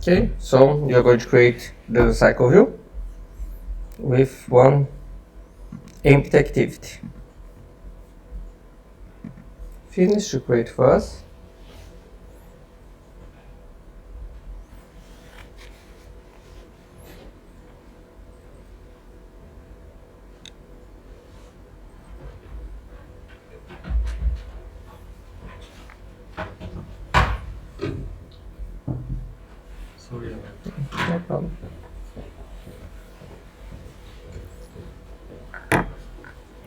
Okay, so you're going to create the RecyclerView with one empty activity. Finish to create first. Sorry. No problem.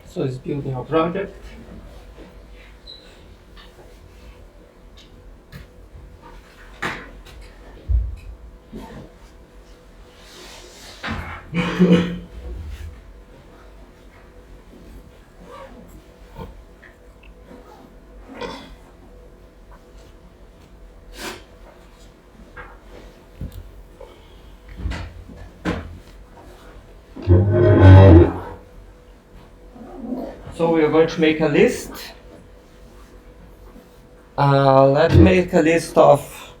So it's building our project. So we are going to make a list. Let's make a list of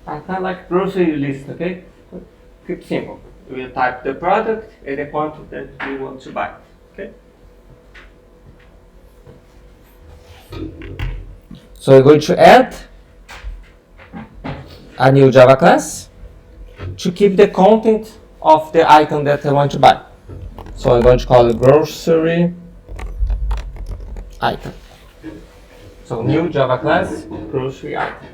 kind of like grocery list, okay? Keep simple. We'll type the product and the quantity that we want to buy, okay? So we're going to add a new Java class to keep the content of the item that I want to buy. So I'm going to call it grocery item. So new Java class, grocery item.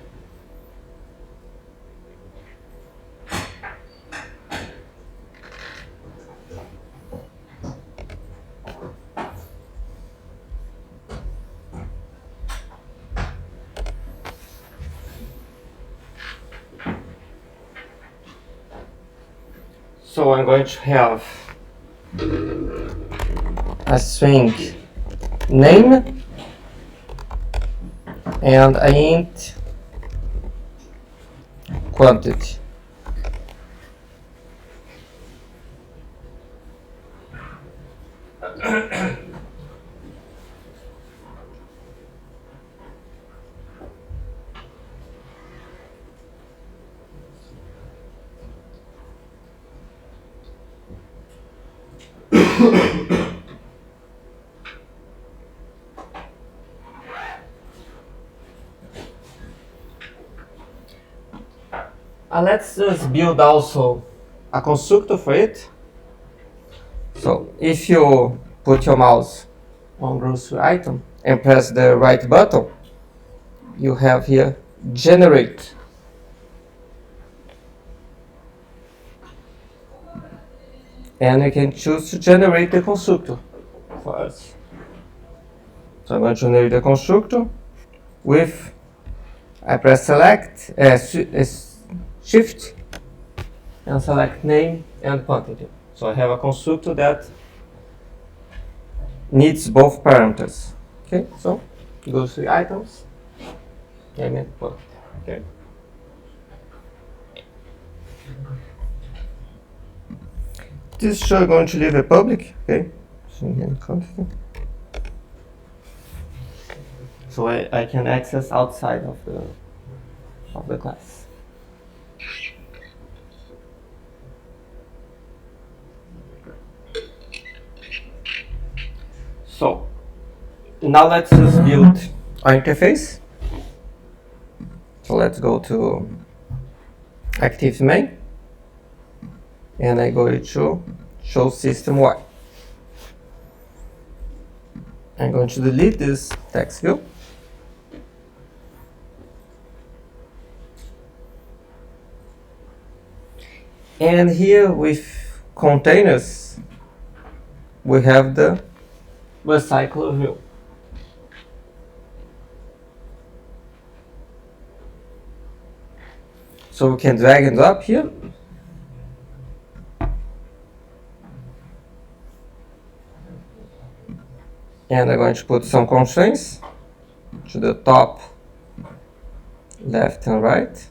So I'm going to have a string name and an int quantity. Let's just build also a constructor for it. So if you put your mouse on grocery item and press the right button, you have here generate. And we can choose to generate the constructor for us. So I'm going to generate the constructor with, I press select, shift, and select name and quantity. So I have a constructor that needs both parameters. Okay, so grocery items, name and quantity. Okay. This is sure going to leave it public. Okay. So I can access outside of the class. So now let's just build our interface. So let's go to active main, and I go to show system Y. I'm going to delete this text view. And here with containers, we have the RecyclerView. So we can drag and drop here. And I'm going to put some constraints to the top, left and right.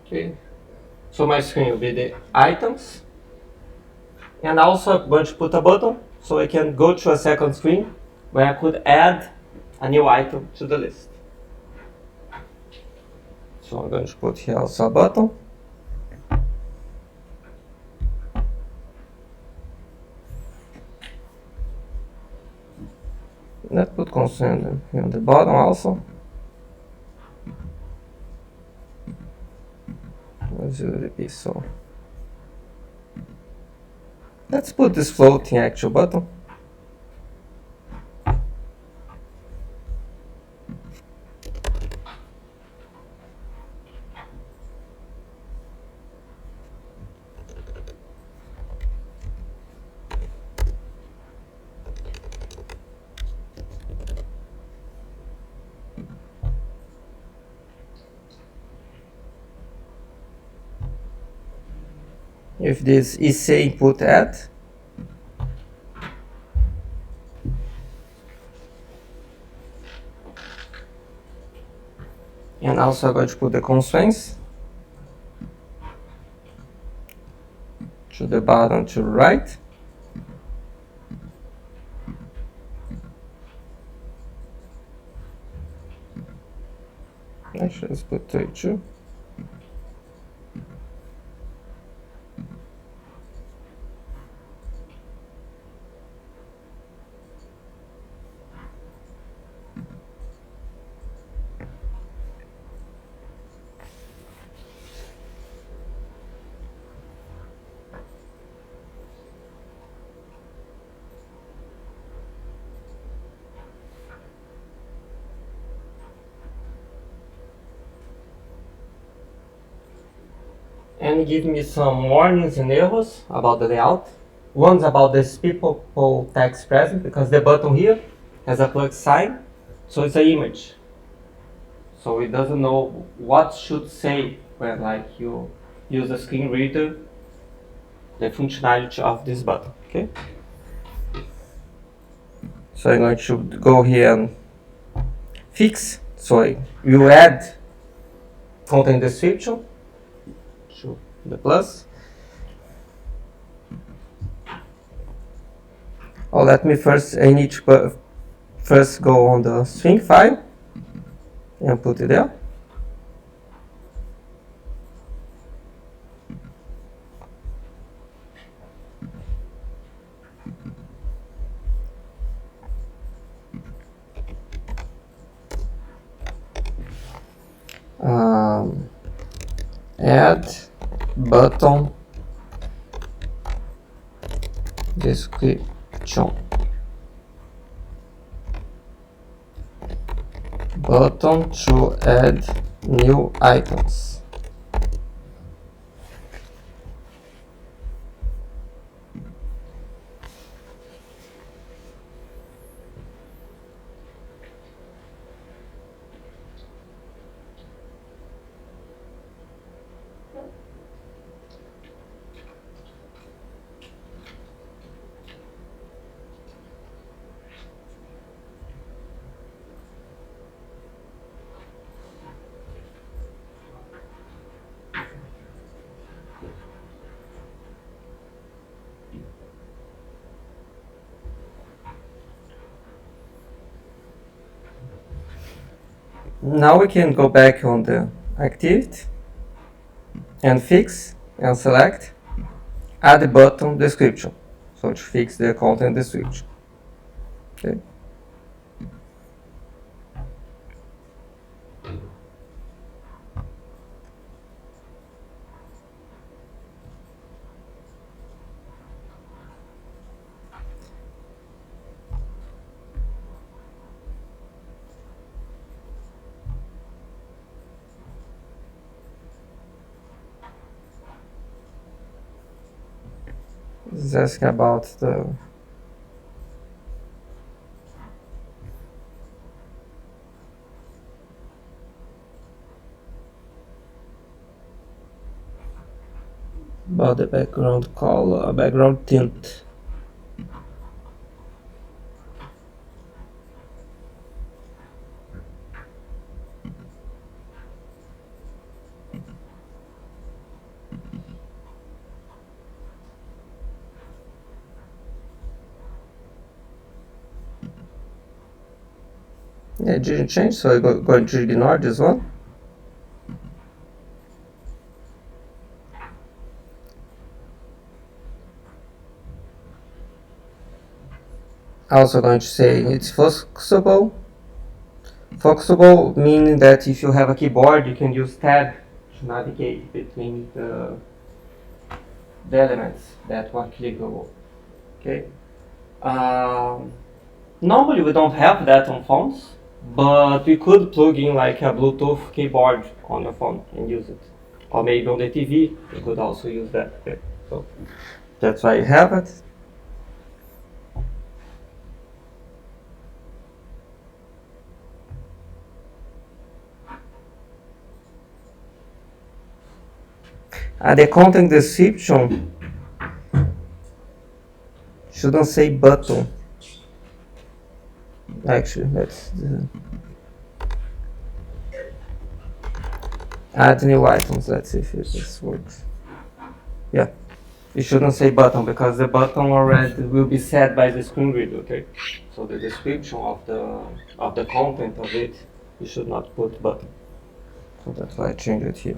Okay, so my screen will be the items, and also I'm going to put a button so I can go to a second screen where I could add a new item to the list. So I'm going to put here also a button. Let's put constraint here on the bottom also. So let's put this floating actual button. If this is say input add, and also I'm going to put the constraints to the bottom to the right. Actually, let's put 32. And give me some warnings and errors about the layout. One's about this people text present, because the button here has a plus sign, so it's an image. So it doesn't know what should say when like you use the screen reader, the functionality of this button. Okay. So I'm going to go here and fix. So we will add content description to the plus. Oh, let me first, I need to first go on the string file and put it there. Add button description. Button to add new items. Now we can go back on the activity and fix and select add button description. So to fix the content description. Okay. This is asking about the background color, background tint. It didn't change, so I'm going to ignore this one. Also going to say it's flexible. Flexible meaning that if you have a keyboard, you can use tab to navigate between the elements that are clickable. Okay. Normally we don't have that on phones, but we could plug in like a Bluetooth keyboard on your phone and use it. Or maybe on the TV, you could also use that. Okay. So that's why you have it. The content description shouldn't say button. Actually, let's add new items. Let's see if this works. Yeah, it shouldn't say button because the button already will be set by the screen reader. Okay, so the description of the content of it, you should not put button. So that's why I changed it here.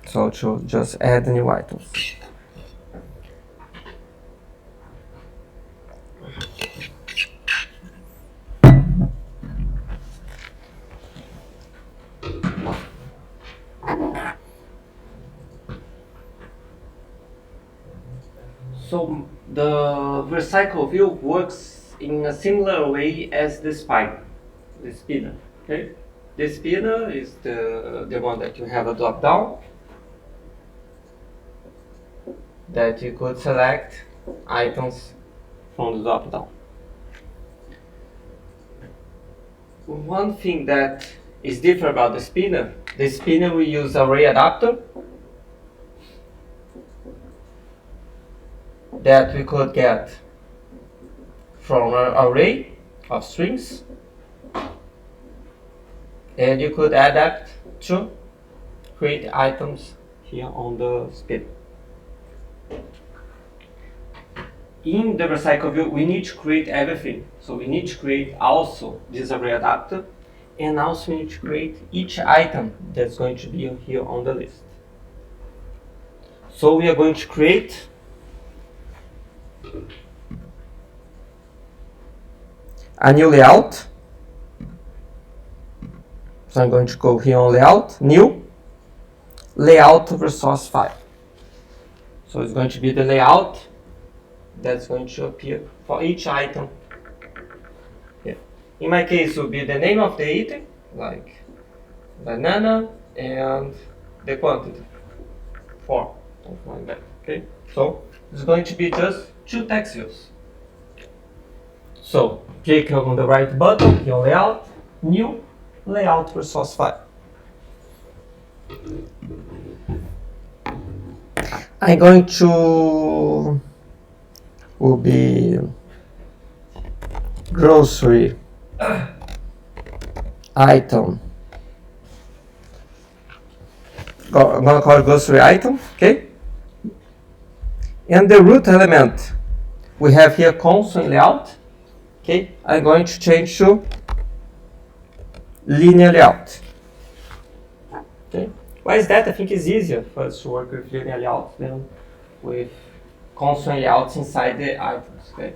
So to just add new items. So the RecyclerView works in a similar way as the spinner. Okay? The spinner is the one that you have a drop down that you could select items from the drop down. One thing that is different about the spinner will use array adapter that we could get from an array of strings, and you could adapt to create items here on the spinner. In the RecyclerView, we need to create everything. So we need to create also this array adapter, and also we need to create each item that's going to be here on the list. So we are going to create a new layout. So I'm going to go here on layout, new, layout resource file. So it's going to be the layout that's going to appear for each item here. In my case, it will be the name of the item, like banana, and the quantity, 4, something like that. Okay, so it's going to be just 2 text views. So click on the right button, here layout, new, layout resource file. I'm going to will be grocery item. I'm going to call it grocery item, okay? And the root element, we have here console layout, okay? I'm going to change to linear layout. Okay? Why is that? I think it's easier for us to work with linear layout than with console layouts inside the items. Okay?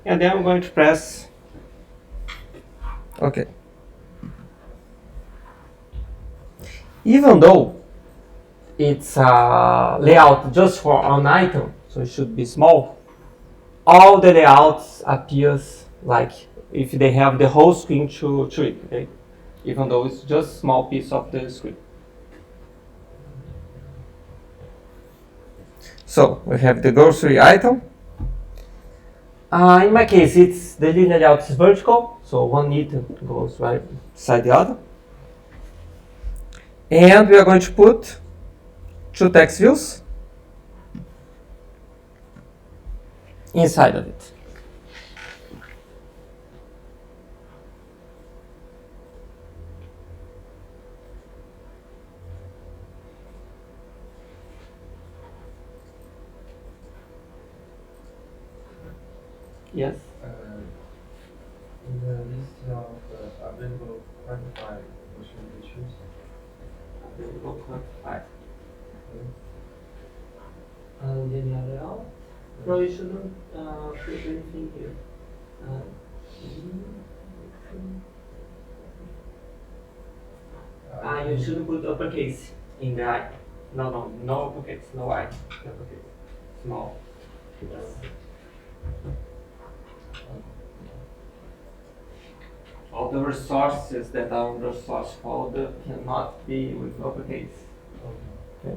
And then I'm going to press OK. Even though it's a layout just for an item, so it should be small, all the layouts appears like if they have the whole screen to it, okay? Even though it's just a small piece of the screen. So we have the grocery item. In my case, it's the linear layout is vertical, so one item goes right beside the other. And we are going to put 2 text views inside of it. Yes. of available quantified, what should we choose? Available quantified. Linear layout. No, you shouldn't put anything here. You shouldn't put uppercase in the I. No uppercase, no I. Uppercase. Small. Yes. All the resources that are on the source folder cannot be with uppercase. Okay.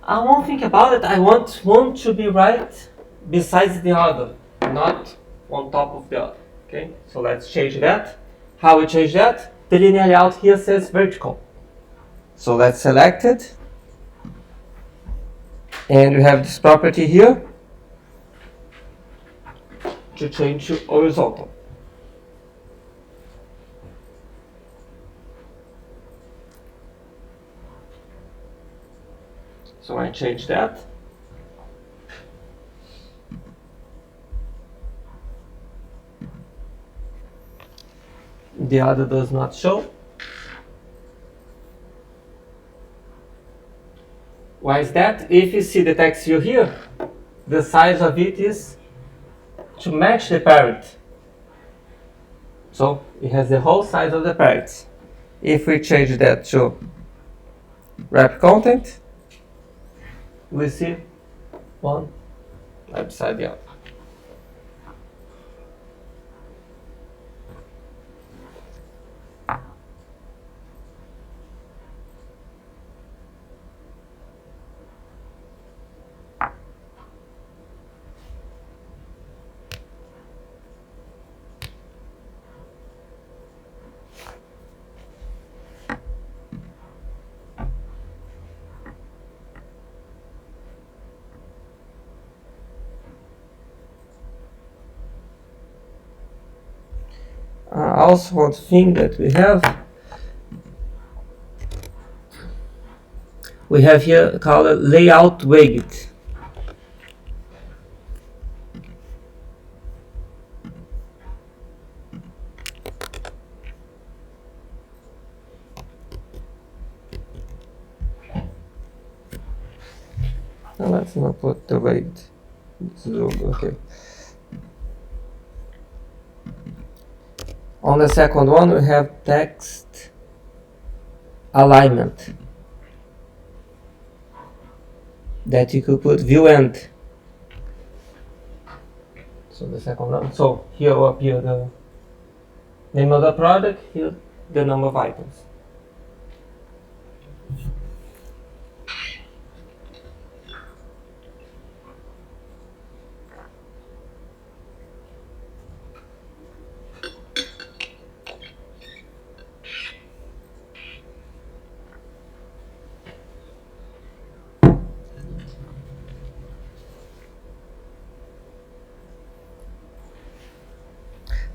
I won't think about it. I want one to be right besides the other, not on top of the other. Okay, so let's change that. How we change that? The linear layout here says vertical. So let's select it. And we have this property here to change to horizontal. So I change that. The other does not show. Why is that? If you see the text view here, the size of it is to match the parent. So it has the whole size of the parent. If we change that to wrap content, we see one right beside the other. Also, one thing that we have here called a layout weight. Now let's not put the weight. Okay. On the second one, we have text alignment that you could put view end. So the second one. So here will appear the name of the product, here the number of items.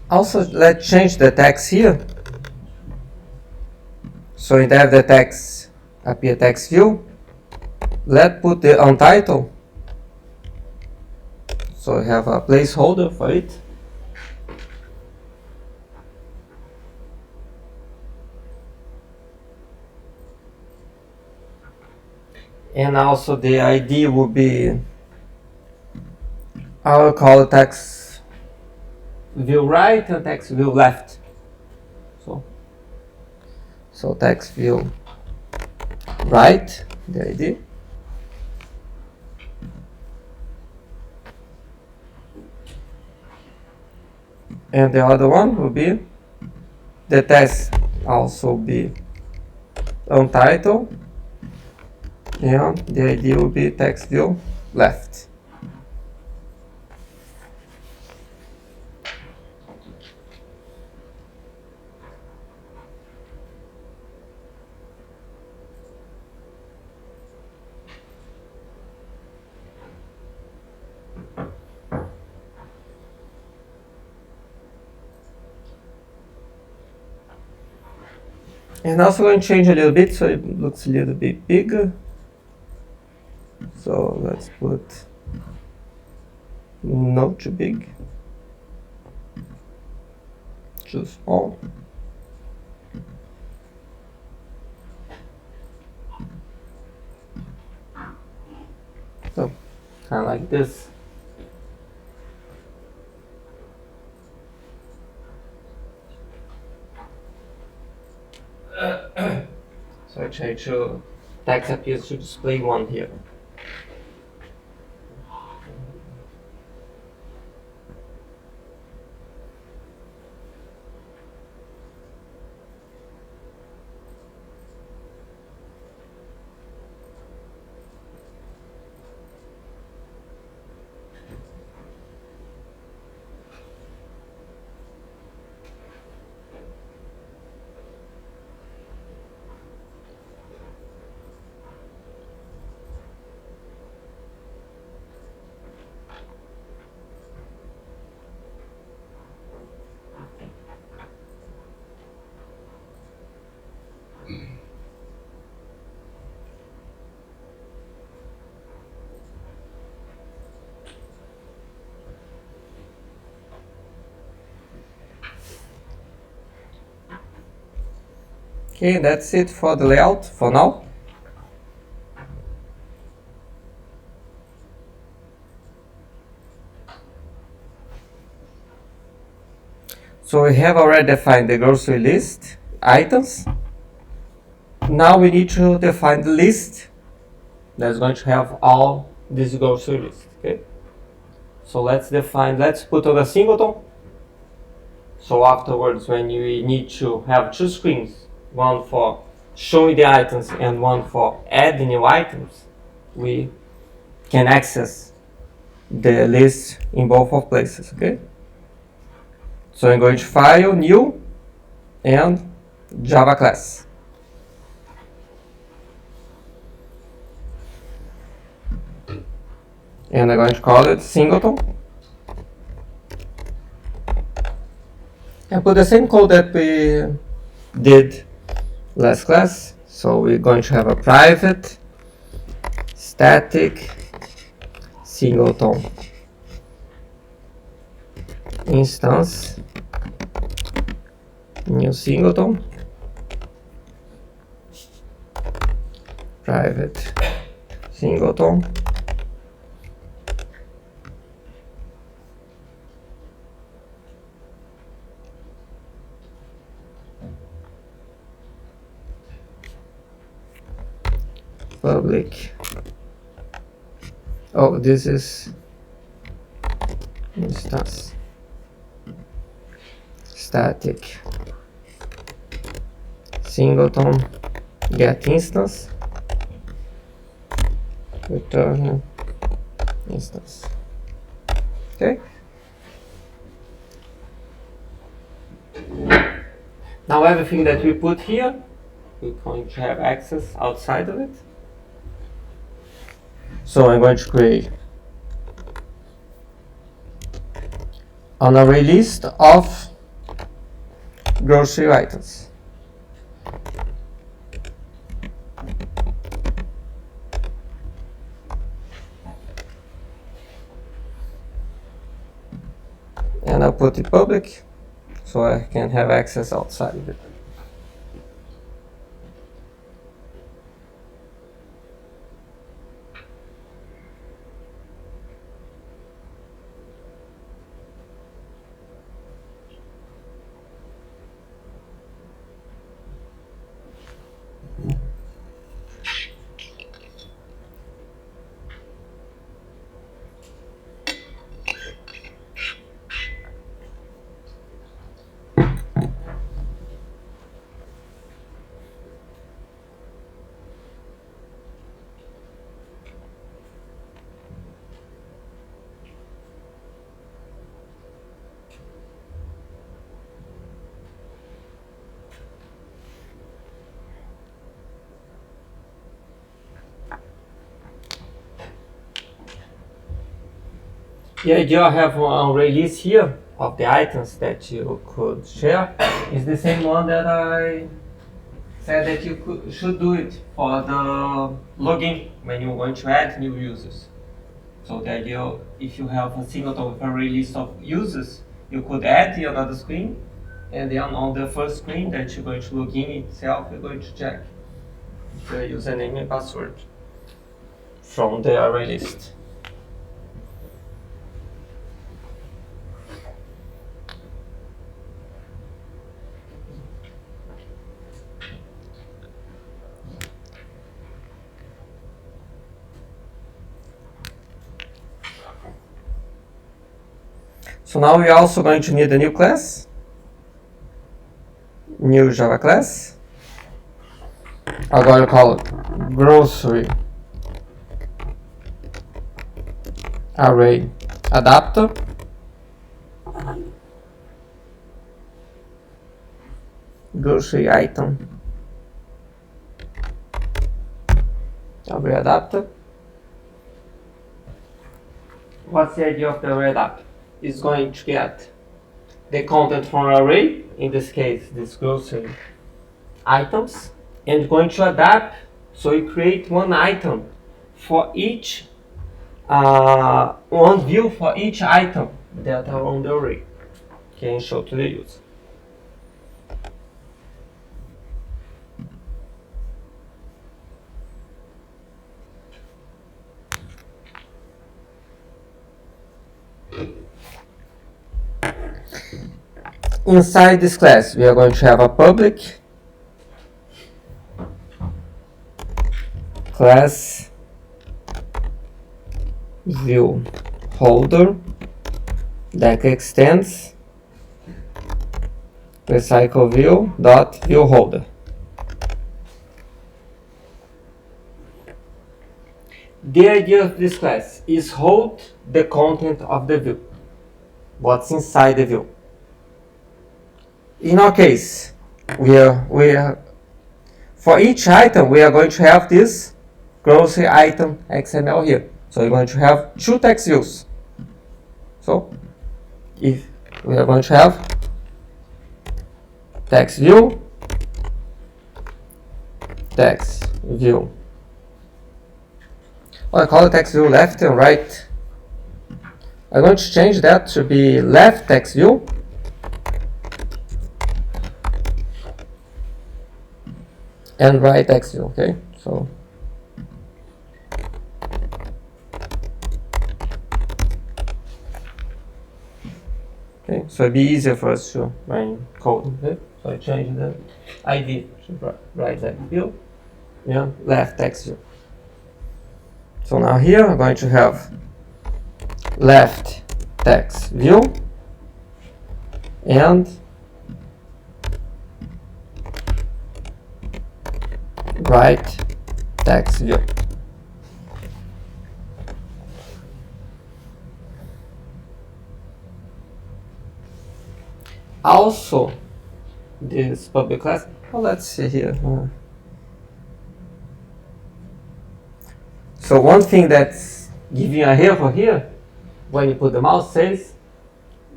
Also, let's change the text here. So instead of the text appear text view, let's put the untitled. So we have a placeholder for it. And also the ID will be, I will call it text view right and text view left. So text view right, the ID. And the other one will be the text also be untitled, and the ID will be text view left. And also going to change a little bit so it looks a little bit bigger. So let's put not too big. choose all. So, kind of like this. So I change to text appears to display 1 here. Okay, that's it for the layout for now. So we have already defined the grocery list items. Now we need to define the list that's going to have all these grocery lists. Okay. So let's put on a singleton. So afterwards, when you need to have 2 screens, one for showing the items and one for adding new items, we can access the list in both of places. Okay. So I'm going to File, New, and Java class. And I'm going to call it singleton. And put the same code that we did last class. So we're going to have a private static singleton instance, new singleton, private singleton, public. Oh, this is instance static singleton get instance return instance. Okay. Now everything that we put here, we're going to have access outside of it. So I'm going to create an array list of grocery items. And I'll put it public so I can have access outside of it. The idea I have on release here of the items that you could share is the same one that I said that you should do it for the login when you're going to add new users. So the idea, if you have a singleton with a release of users, you could add the another screen and then on the first screen that you're going to log in itself, you're going to check the username and password from the array list. So now we're also going to need a new class, new Java class. I'm going to call it grocery array adapter. Grocery item array adapter. What's the idea of the array adapter? It's going to get the content from an array, in this case, this grocery items, and going to adapt, so you create one item for each, one view for each item that are on the array. Okay, and show to the user. Inside this class, we are going to have a public class view holder that extends RecyclerView dot view holder. The idea of this class is hold the content of the view, what's inside the view. In our case, we are for each item we are going to have this grocery item XML here. So we're going to have two text views. So if we are going to have text view, I call it text view left and right. I'm going to change that to be left text view and right text view. Okay, so it'd be easier for us to write code. Okay? So I change the ID to right text view and left text view. So now here I'm going to have left text view and right text view. Also, this public class, well, let's see here. So one thing that's giving a error here, when you put the mouse, says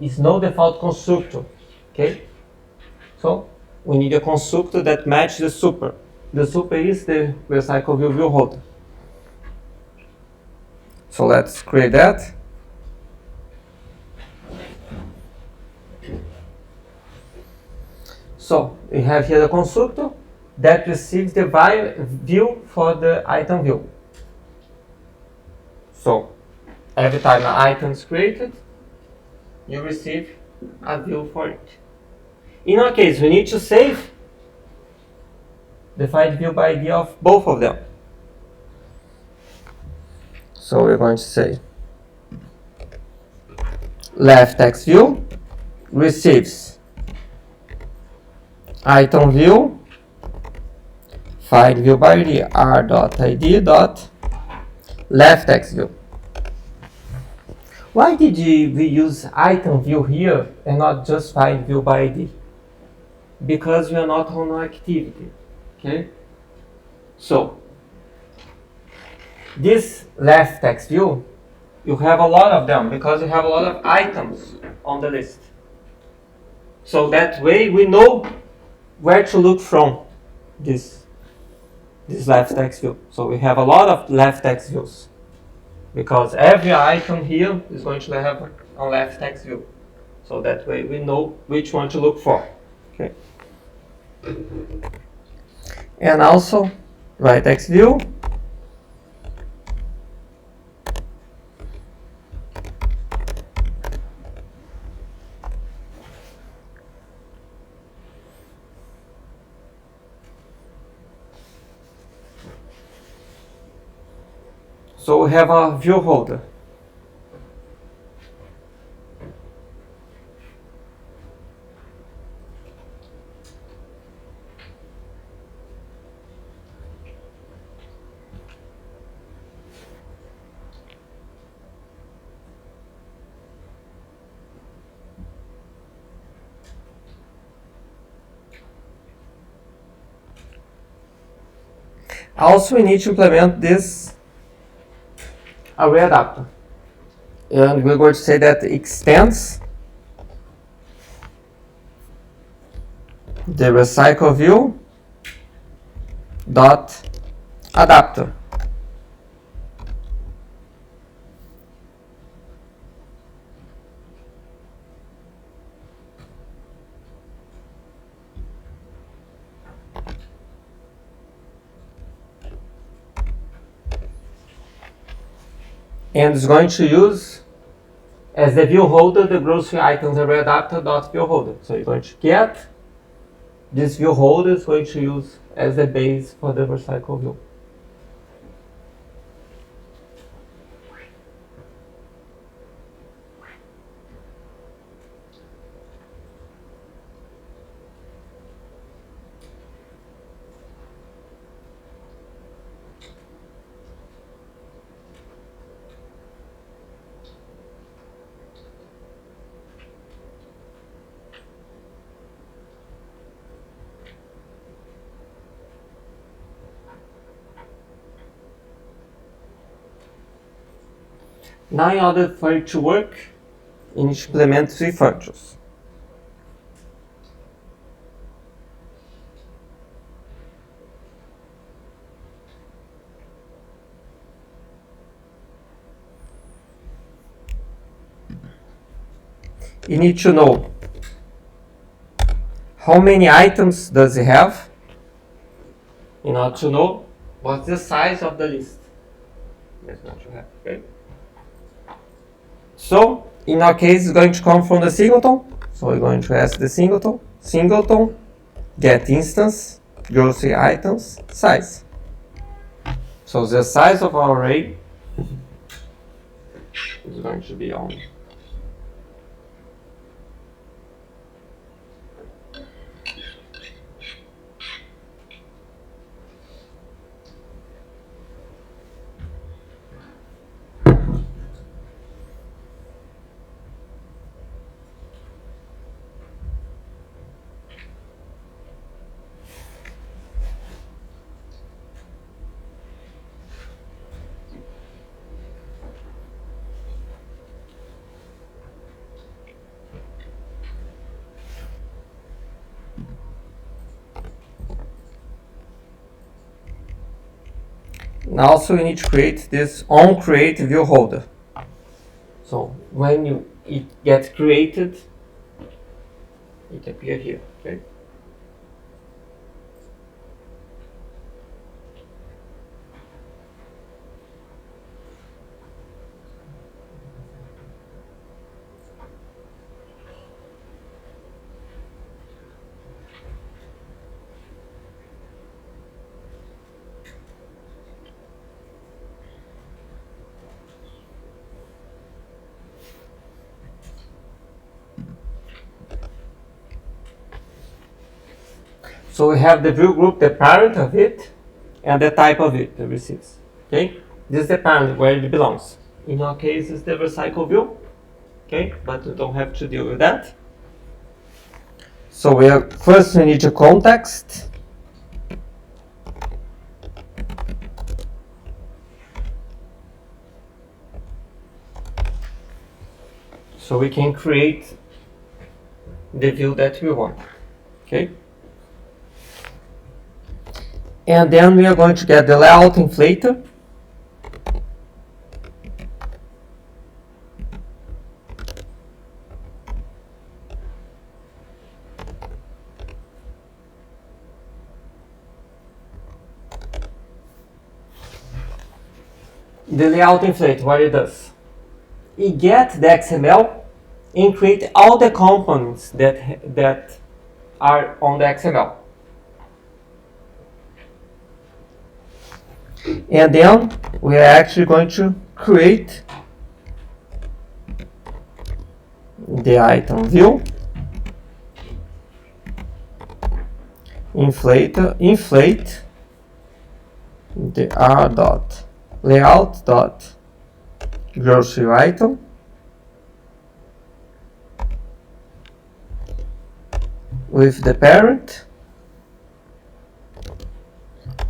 is no default constructor. Okay, so we need a constructor that matches the super. The super is the RecyclerView view holder. So let's create that. So we have here the constructor that receives the view for the item view. So every time an item is created, you receive a view for it. In our case, we need to save the find view by ID of both of them. So we're going to say left text view receives item view find view by ID r.id dot left text view. Why did we use item view here and not just find view by ID? Because we are not on an activity. Okay, so this left text view, you have a lot of them because you have a lot of items on the list. So that way we know where to look from this left text view. So we have a lot of left text views because every item here is going to have a left text view. So that way we know which one to look for. Okay. And also write XView. So we have a view holder. Also, we need to implement this array adapter. And we're going to say that extends the RecyclerView dot adapter. And it's going to use as the view holder the grocery items array adapter dot view holder. So you're going to get this view holder is going to use as the base for the RecyclerView. Now, in order for it to work, you need to implement three functions. You need to know how many items does it have in order to know what's the size of the list. That's what you have, okay? So, in our case, it's going to come from the singleton. So we're going to ask the singleton, get instance, grocery items, size. So the size of our array is going to be on. Now also we need to create this onCreate view holder. So when it gets created, it appears here. Okay. So we have the view group, the parent of it, and the type of it, the receipts. Okay, this is the parent where it belongs. In our case, it's the RecyclerView. Okay, but we don't have to deal with that. So first we need a context. So we can create the view that we want. Okay. And then we are going to get the layout inflator. The layout inflate, what it does? It gets the XML and create all the components that are on the XML. And then we are actually going to create the item view, inflate the r dot layout dot grocery item with the parent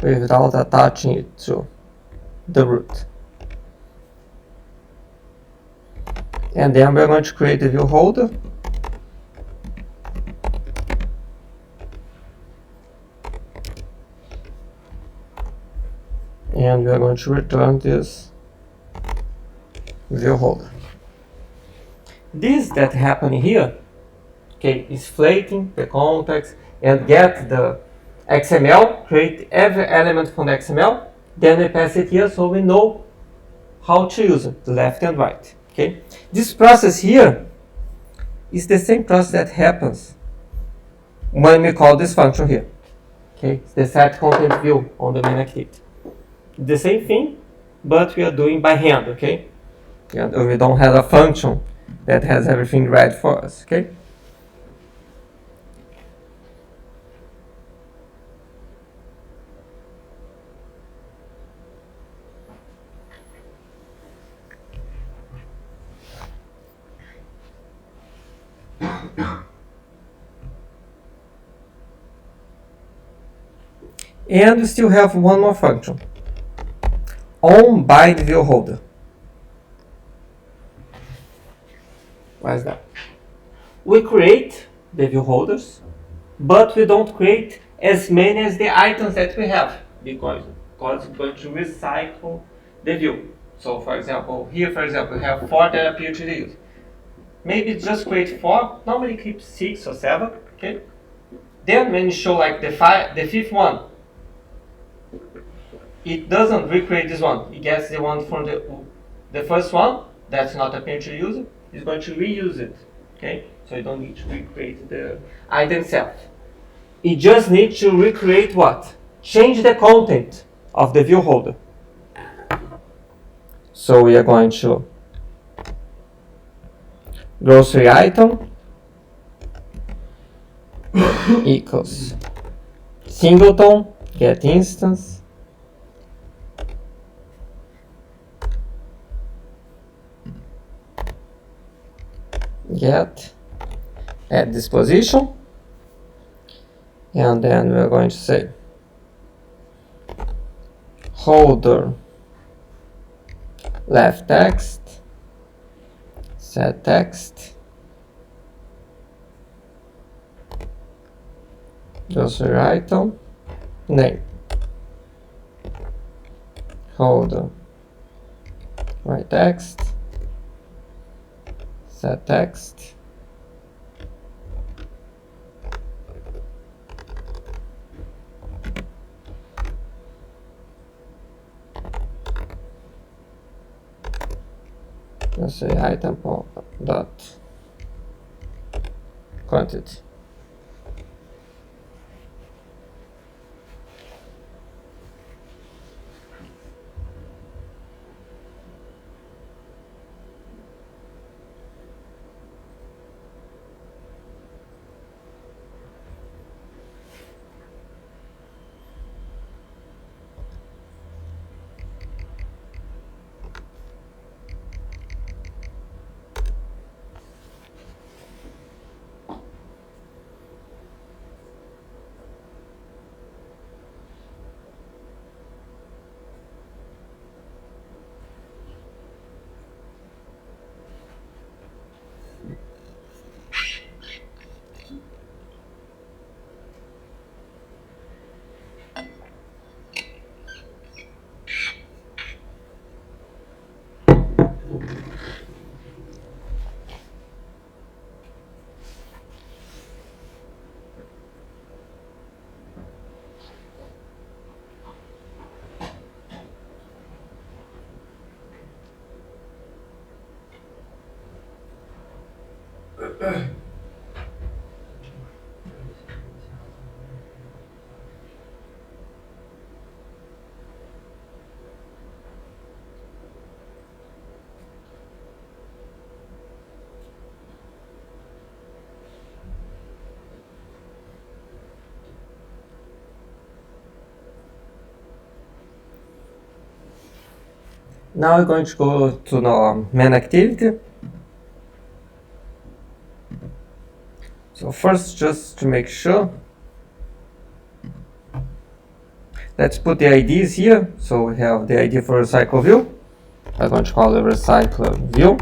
without attaching it to the root. And then we're going to create a view holder and we're going to return this view holder. This that happening here, okay, is inflating the context and get the XML, create every element from the XML, then we pass it here so we know how to use it, left and right. Okay, this process here is the same process that happens when we call this function here. Okay, it's the set content view on the main activity. The same thing, but we are doing by hand. Okay, and we don't have a function that has everything ready for us. Okay. And we still have one more function, on bind view holder. What is that? We create the view holders, but we don't create as many as the items that we have because it's going to recycle the view. So for example, here we have 4 that appear to the user. Maybe just create 4, normally keep 6 or 7, okay? Then when you show like the 5th one, it doesn't recreate this one. It gets the one from the first one that's not appearing to the user. It's going to reuse it. Okay? So you don't need to recreate the item itself. It just needs to recreate what? Change the content of the view holder. So we are going to grocery item equals singleton get instance get at this position, and then we're going to say holder left text set text grocery item name holder right text set text let's say item dot quantity. Now we're going to go to our main activity. So first, just to make sure, let's put the IDs here. So we have the ID for RecyclerView. I'm going to call it RecyclerView.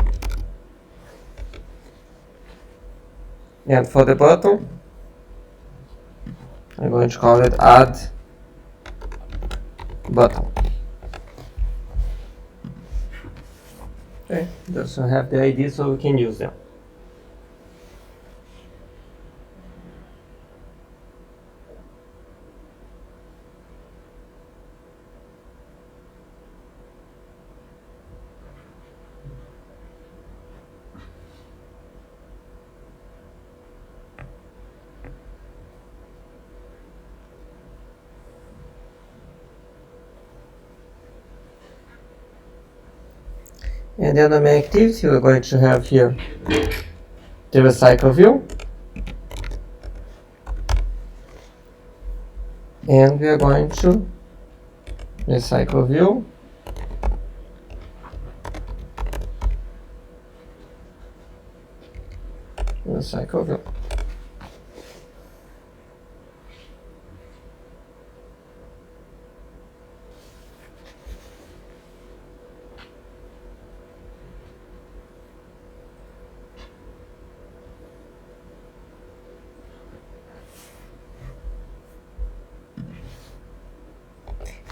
And for the button, I'm going to call it Add Button. Okay, just to have the ID so we can use them. And then the main activity, we're going to have here the RecyclerView. And we are going to RecyclerView. RecyclerView.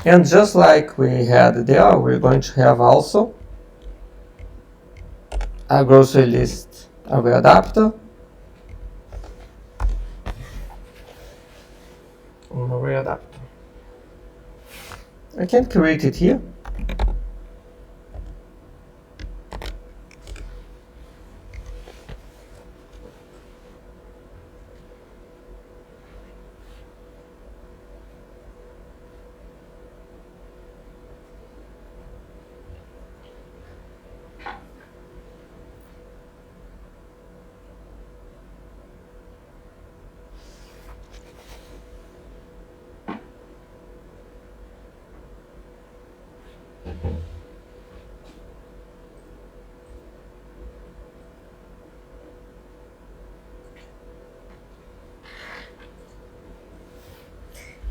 And just like we had there, we're going to have also a grocery list array adapter. An array adapter. I can create it here.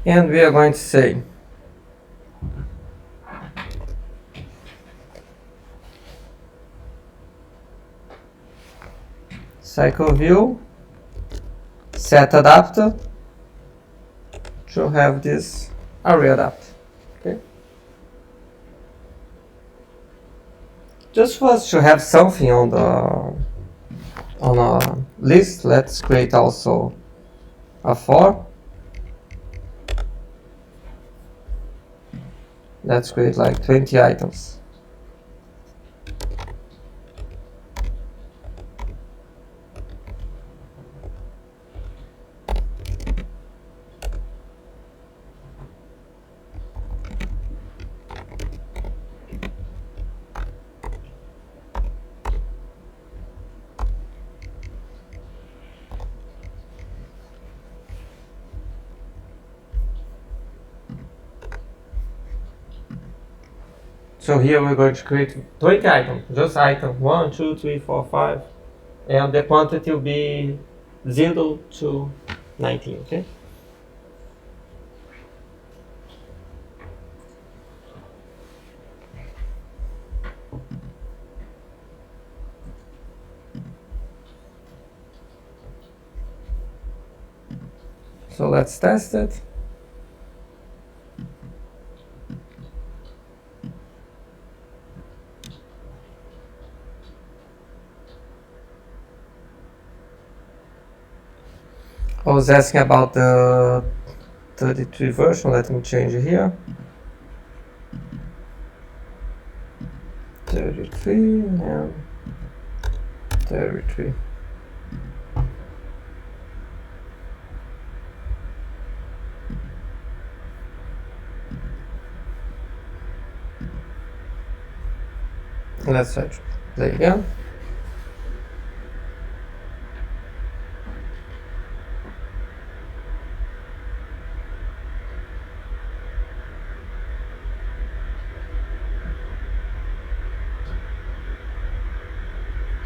And we are going to say RecyclerView set adapter to have this array adapter. Okay. Just for us to have something on our list, let's create also a for. Let's create like 20 items. So here we're going to create 20 items, just item 1, 2, 3, 4, 5, and the quantity will be 0 to 19, okay? So let's test it. I was asking about the 33 version. Let me change it here. 33 and 33. Let's try to play again.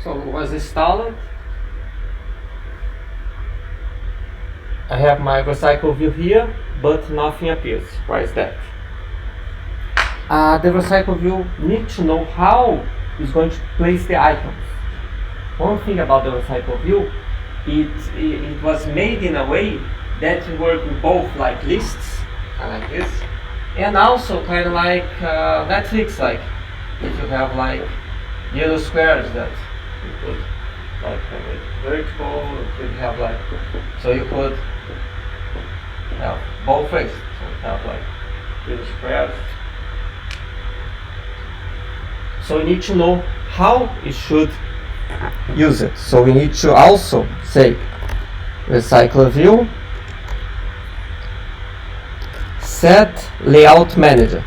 So it was installed. I have my RecyclerView here, but nothing appears. Why is that? The RecyclerView needs to know how it's going to place the items. One thing about the RecyclerView, it was made in a way that you work with both like lists, kind of like this, and also kind of like Netflix, like if you have like yellow squares that you could like make vertical, you could have like, so you could have both ways. So you have like yellow squares. So we need to know how it should Use it. So we need to also say RecyclerView set layout manager.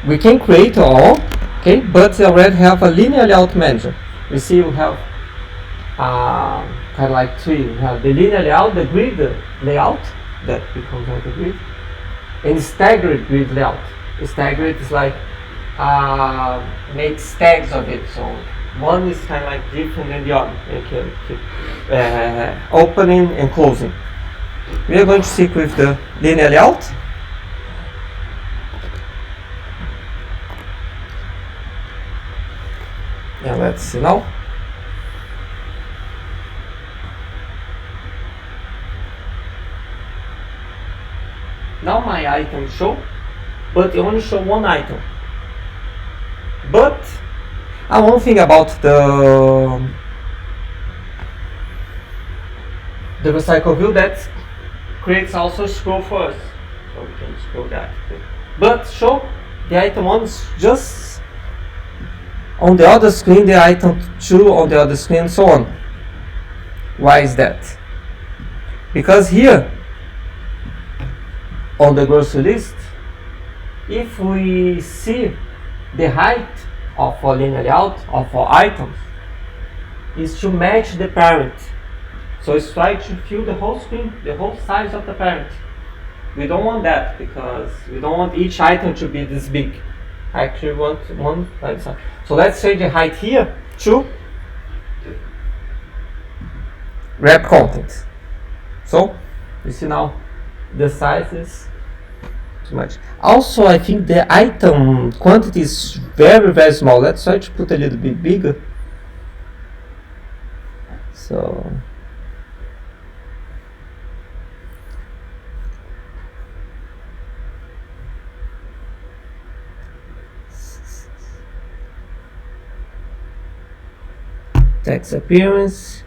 We can create our own, okay, but we already have a linear layout manager. We see we have kind of like three. We have the linear layout, the grid layout that becomes like the grid, and staggered grid layout. Staggered is like make stacks of it. So one is kind of like different than the other. You can keep opening and closing. We are going to stick with the linear layout. And let's see now. Now my item show, but it only show one item. But One thing about the RecyclerView that creates also a scroll for us. So we can scroll that. But show the item one is just on the other screen, the item 2 on the other screen, and so on. Why is that? Because here on the grocery list, if we see the height of our linear layout of our items is to match the parent. So it's trying to fill the whole screen, the whole size of the parent. We don't want that because we don't want each item to be this big. I actually want one like that. So let's change the height here to wrap content. So you see now the size is too much. Also, I think the item quantity is very, very small. Let's try to put a little bit bigger. So text appearance.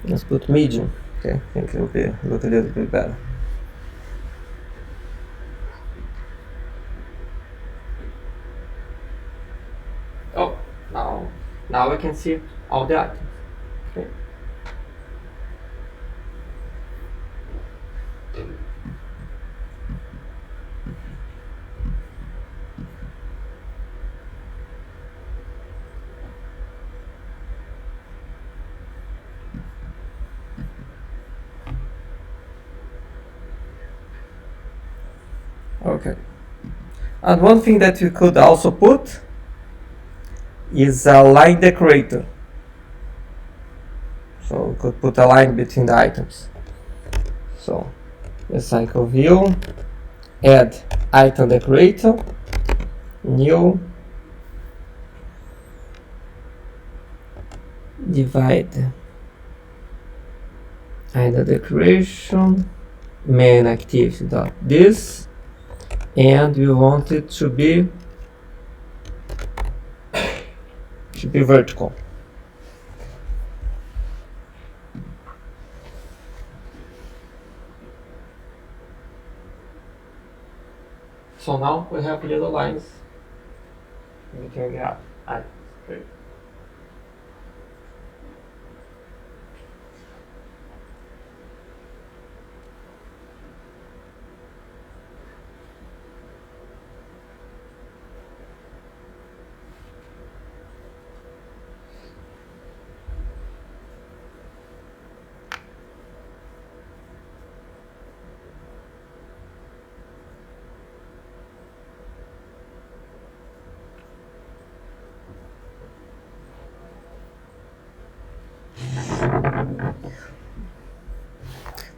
Let's put medium. Okay, I think it will be look a little bit better. oh now we can see all the items. Okay. Okay. And one thing that we could also put is a line decorator. So we could put a line between the items. So RecyclerView, add item decorator, new, divide item decoration, main activity dot this, and we want it to be vertical. So now we have yellow lines between the items. Great.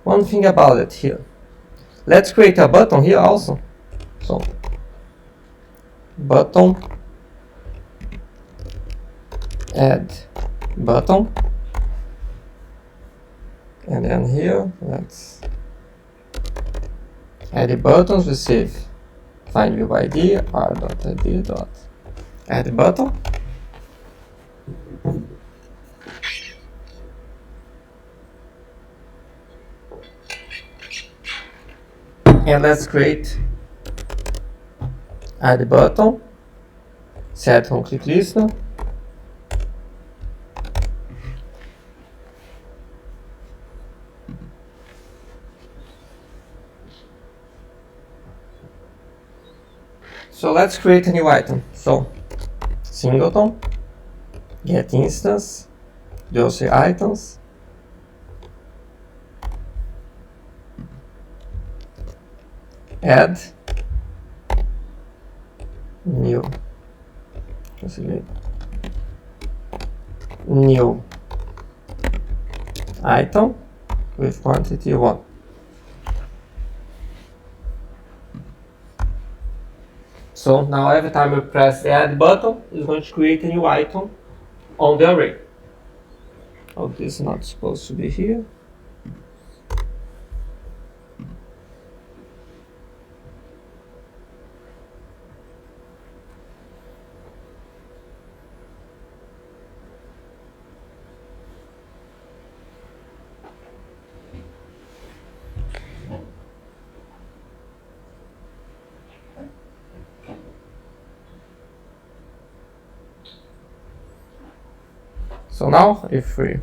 One thing about it here. Let's create a button here also. So, button, add button, and then here let's add the buttons, receive find view ID r.id dot add button. And let's create add button, set on click listener. So let's create a new item. So singleton, get instance, those three items, add new, new item with quantity 1. So now every time we press the add button, it's going to create a new item on the array. Oh, this is not supposed to be here. So now, if we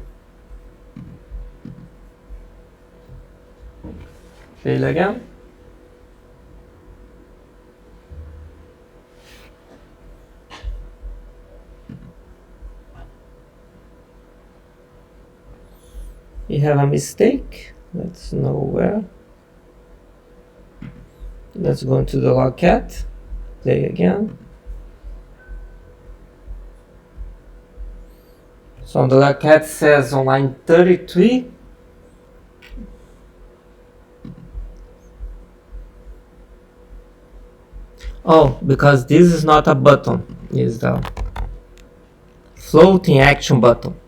fail again, we have a mistake. Let's know where. Let's go into the logcat, play again. So on the logcat says on line 33, oh, because this is not a button, it's the floating action button.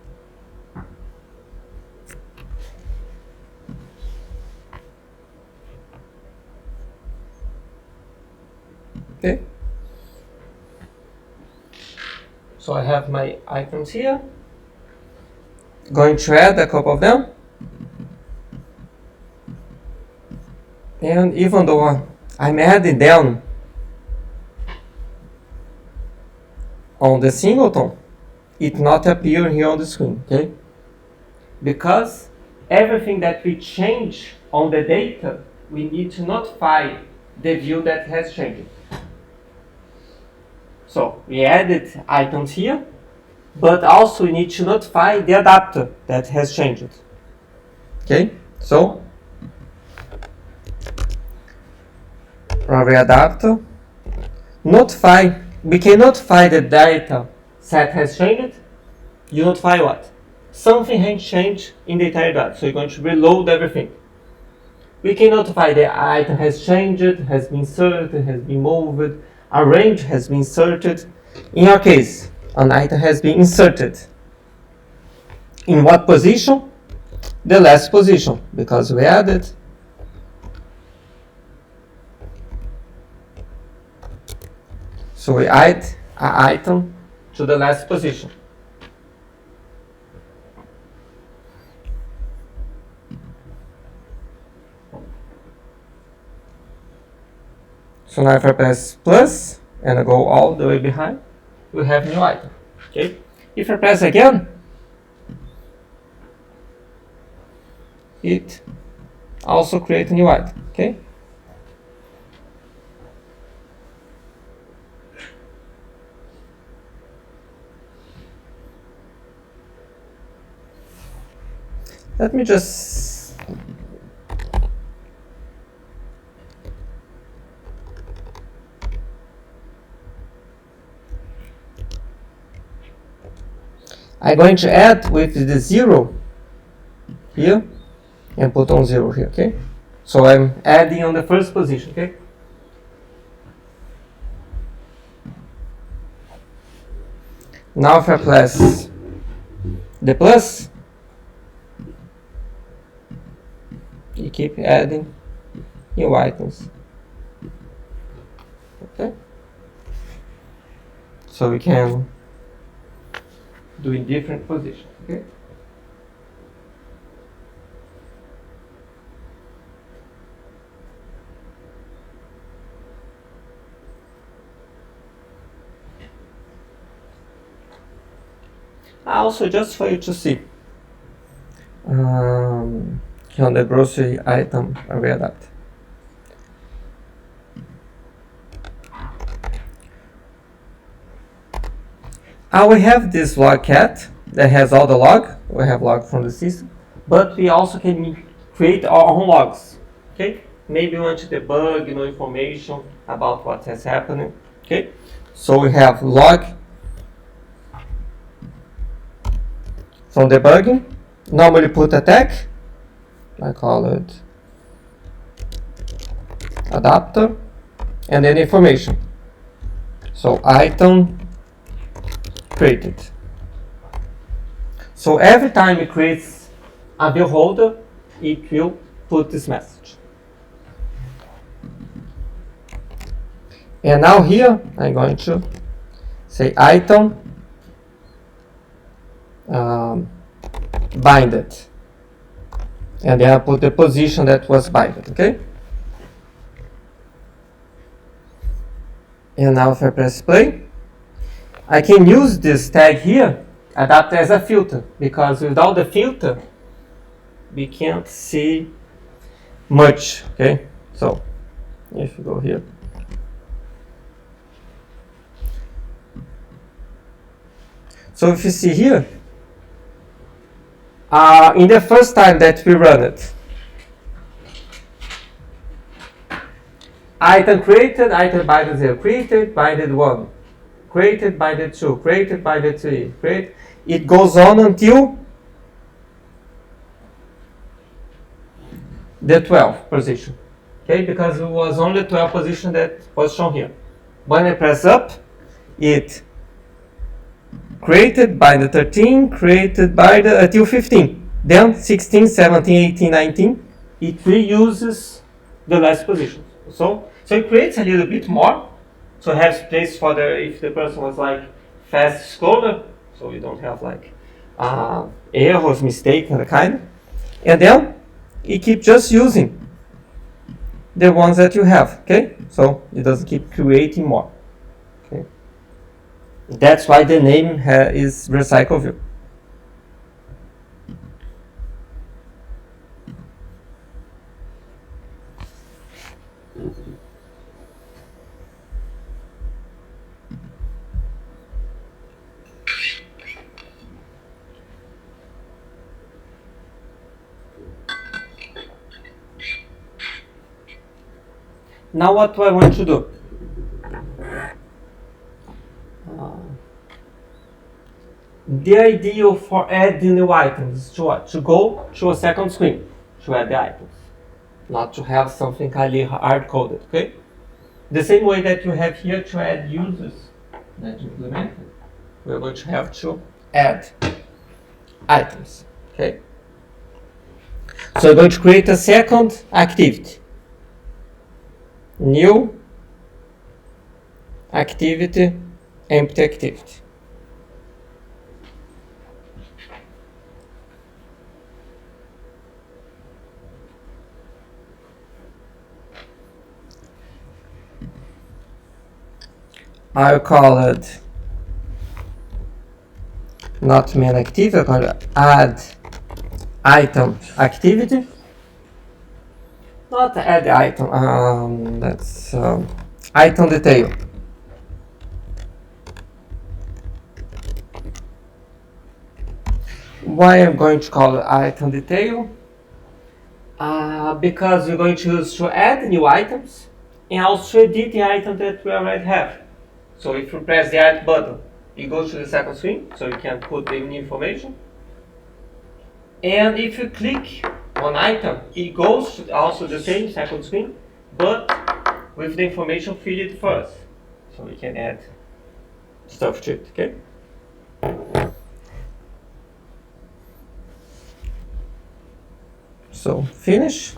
Okay. So I have my items here. Going to add a couple of them. And even though I'm adding them on the singleton, it not appear here on the screen, okay? Because everything that we change on the data, we need to notify the view that has changed. So we added items here, but also we need to notify the adapter that has changed. Okay, so our adapter notify, we can notify the data set has changed. You notify what? Something has changed in the entire data, so you're going to reload everything. We can notify the item has changed, has been inserted, has been moved, a range has been inserted. In our case, an item has been inserted. In what position? The last position, because we added. So we add an item to the last position. So now if I press plus and I go all the way behind, we have new item. Okay. If I press again, it also creates a new item. Okay. Let me just I'm going to add with the 0 here and put on 0 here, okay? So I'm adding on the first position, okay? Now if I press the plus, you keep adding new items. Okay? So we can do in different positions, okay? Also, just for you to see, here on the grocery item array adapter. We have this log cat that has all the log. We have log from the system, but we also can create our own logs. Okay, maybe we want to debug, information about what has happened. Okay, so we have log from debugging. Normally put a tag. I call it adapter, and then information. So item created. So every time it creates a view holder, it will put this message. And now here I'm going to say item binded, and then I put the position that was binded. Okay. And now if I press play, I can use this tag here, adapt as a filter, because without the filter, we can't see much, okay? So, if you go here, so if you see here, in the first time that we run it, item created, item binded 0, created, binded 1, created, binded 2, created, binded 3, it goes on until the 12th position, okay, because it was only 12th position that was shown here. When I press up, it created by the 13, created by the until 15, then 16, 17, 18, 19, it reuses the last position. So it creates a little bit more, so it has place for if the person was like fast scroller, so you don't have like errors, mistake, and the kind. And then it keeps just using the ones that you have, okay? So it doesn't keep creating more, okay? That's why the name is RecyclerView. Now what do I want to do? The idea for adding new items is to what? To go to a second screen to add the items, not to have something highly hard-coded, okay? The same way that you have here to add users that you implemented, we're going to have to add items, okay? So we're going to create a second activity. New activity, empty activity. I'll call it not main activity, I'll call it add item activity. Not add item, that's item detail. Why I'm going to call it item detail? Because we're going to use to add new items and also edit the item that we already have. So if you press the add button, you go to the second screen, so you can put the new information. And if you click on item, it goes to also the same second screen, but with the information filled first. So we can add stuff to it, okay? So finish.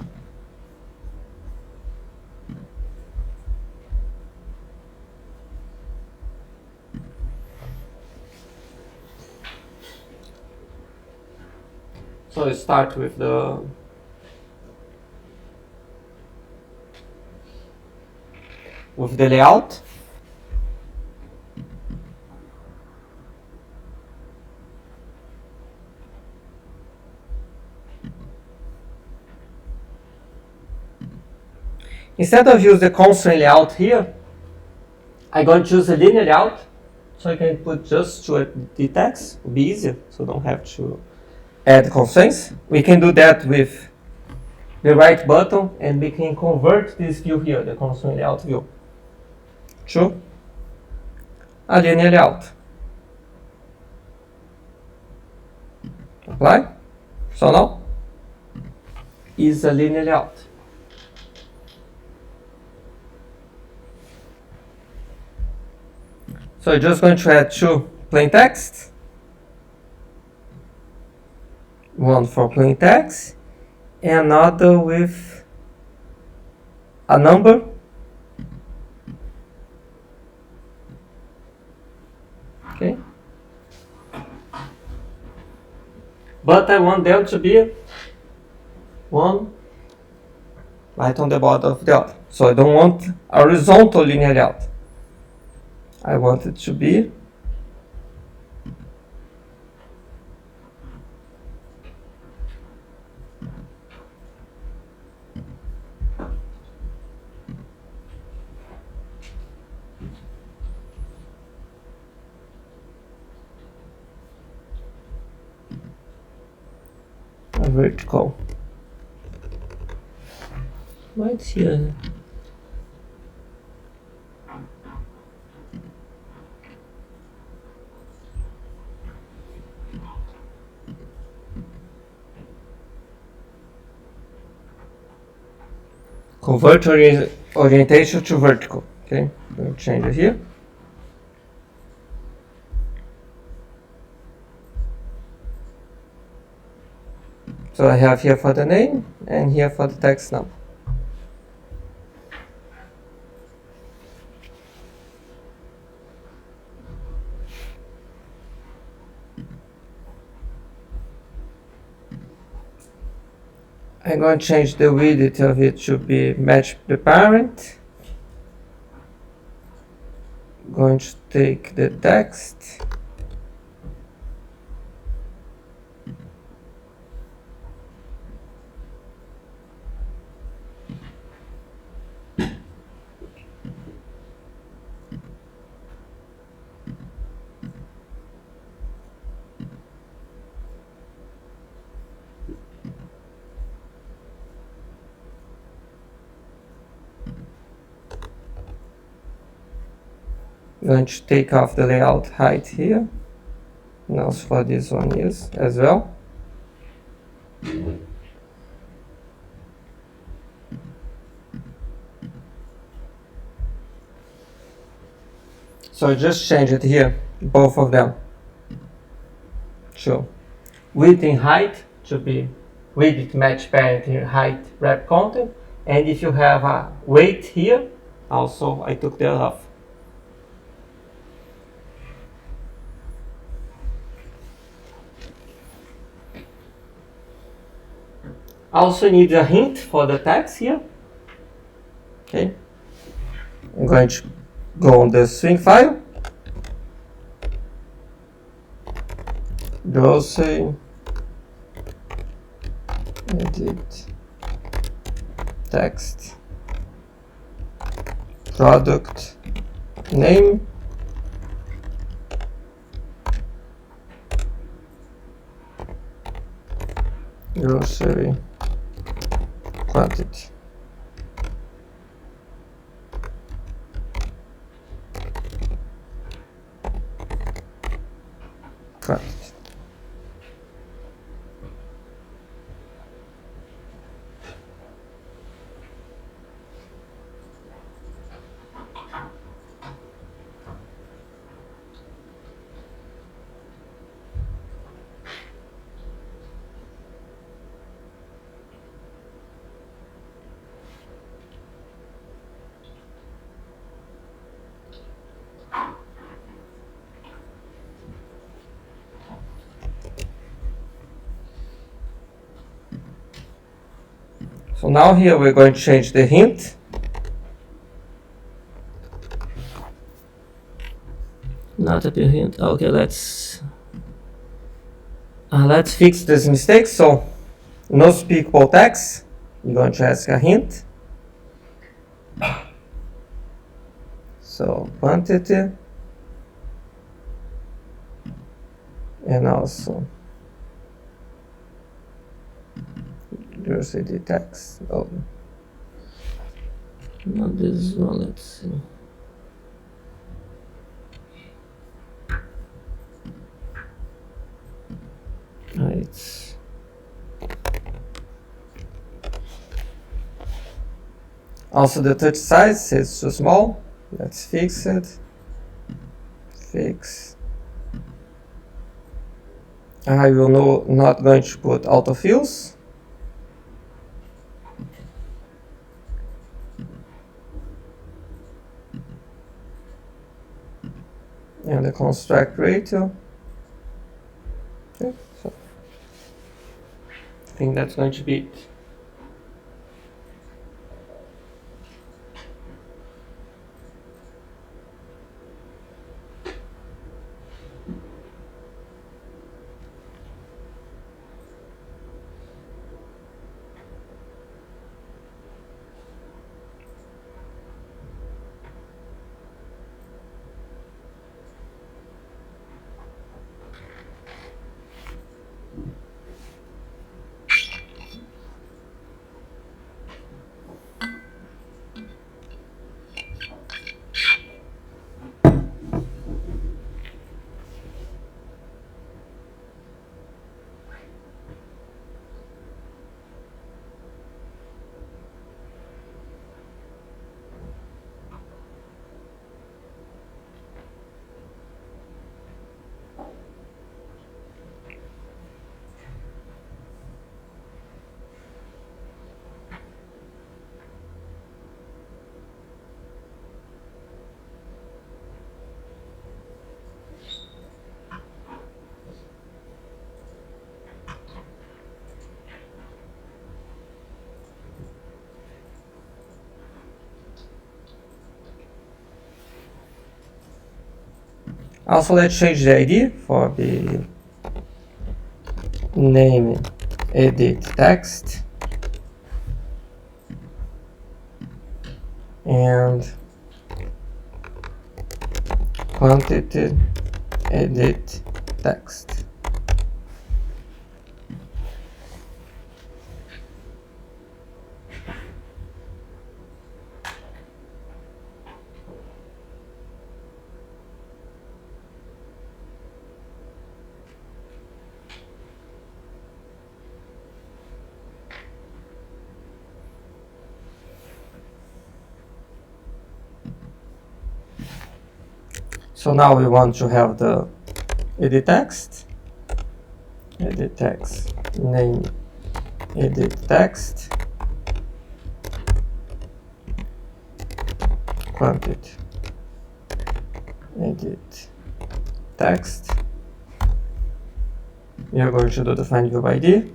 So start with the layout. Instead of use the constraint layout here, I'm going to choose a linear layout, so I can put just the text, it'll be easier, so don't have to add constraints. We can do that with the right button, and we can convert this view here, the constraint layout view, to a linear layout. Apply. So now is a linear layout. So I'm just going to add two plain text. One for plain text, and another with a number. Okay. But I want them to be one right on the bottom of the other. So I don't want a horizontal linear layout. I want it to be a vertical. Right here. Convert orientation to vertical. Okay, we'll change it here. So I have here for the name and here for the text number. I'm going to change the width of it to be match the parent. Going to take the text. Going to take off the layout height here, and also for this one use as well. So I just change it here, both of them. So width and height to be width match parent here, height wrap content, and if you have a weight here, also I took that off. Also need a hint for the text here. Okay. I'm going to go on the string file. Grocery. Edit. Text. Product. Name. Grocery. Quantity. Quantity. So now here we're going to change the hint. Not a pure hint. Okay, let's fix this mistake. So no speakable text. You're going to ask a hint. So quantity and also diversity text. Oh, not this one. Let's see. It's also the touch size is too small. Let's fix it. Fix. I will not going to put autofills. And the construct ratio. Okay, so I think that's going to be it. Also, let's change the ID for the name edit text and quantity edit text. So now we want to have the edit text name edit text quantity edit text. We are going to do the find view ID.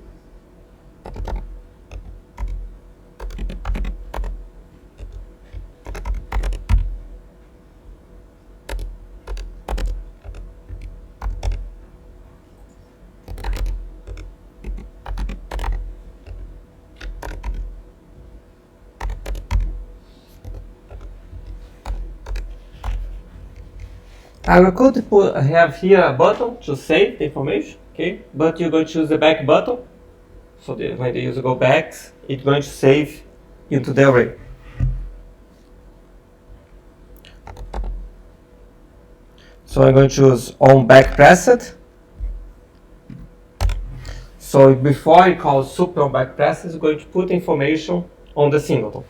I could have here a button to save the information, okay? But you're going to choose the back button. So when the user go back, it's going to save into the array. So I'm going to choose on back pressed. So before I call super on back pressed, it's going to put information on the singleton.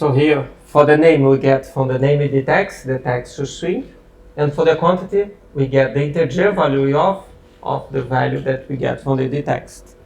So here, for the name, we get from the name the text to string. And for the quantity, we get the integer value of the value that we get from the text.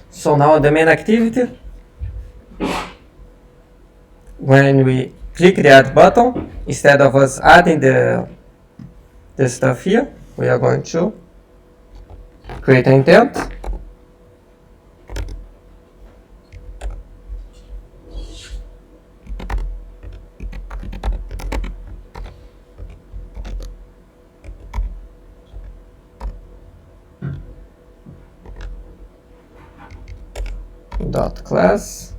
So now the main activity, when we click the add button, instead of us adding the stuff here, we are going to create an intent. Dot class.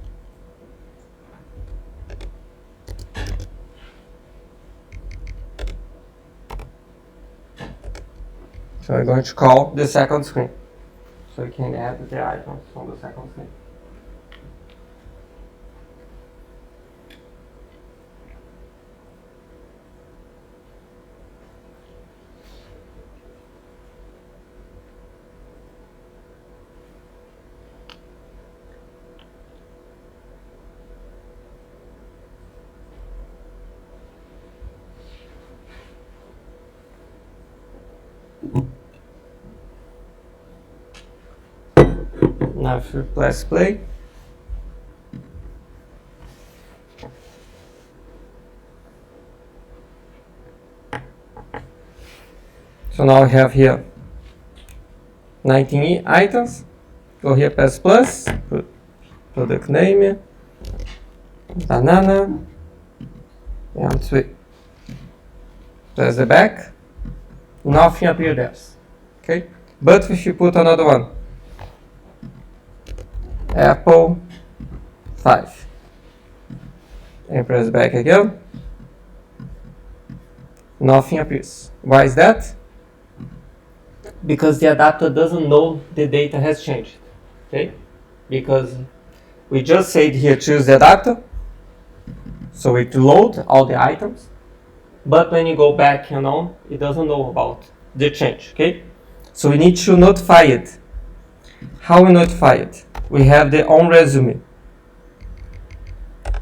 So we're going to call the second screen. So we can add the items from the second screen. Now if we press play, so now we have here 19 items. Go here, press plus, put product name, banana, and sweet. Press the back, nothing appears there. Okay, but if you put another one, apple 5, and press back again, nothing appears. Why is that? Because the adapter doesn't know the data has changed. Okay, because we just said here choose the adapter, so it load all the items, but when you go back and on, it doesn't know about the change. Okay, so we need to notify it. How we notify it? We have the onResume.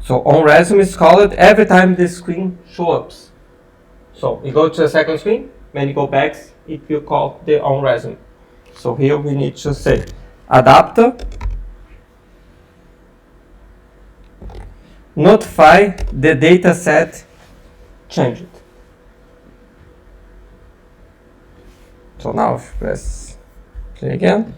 So onResume is called every time the screen shows up. So you go to the second screen, when you go back, it will call the onResume. So here we need to say adapter notify the data set changed. So now if you press play again,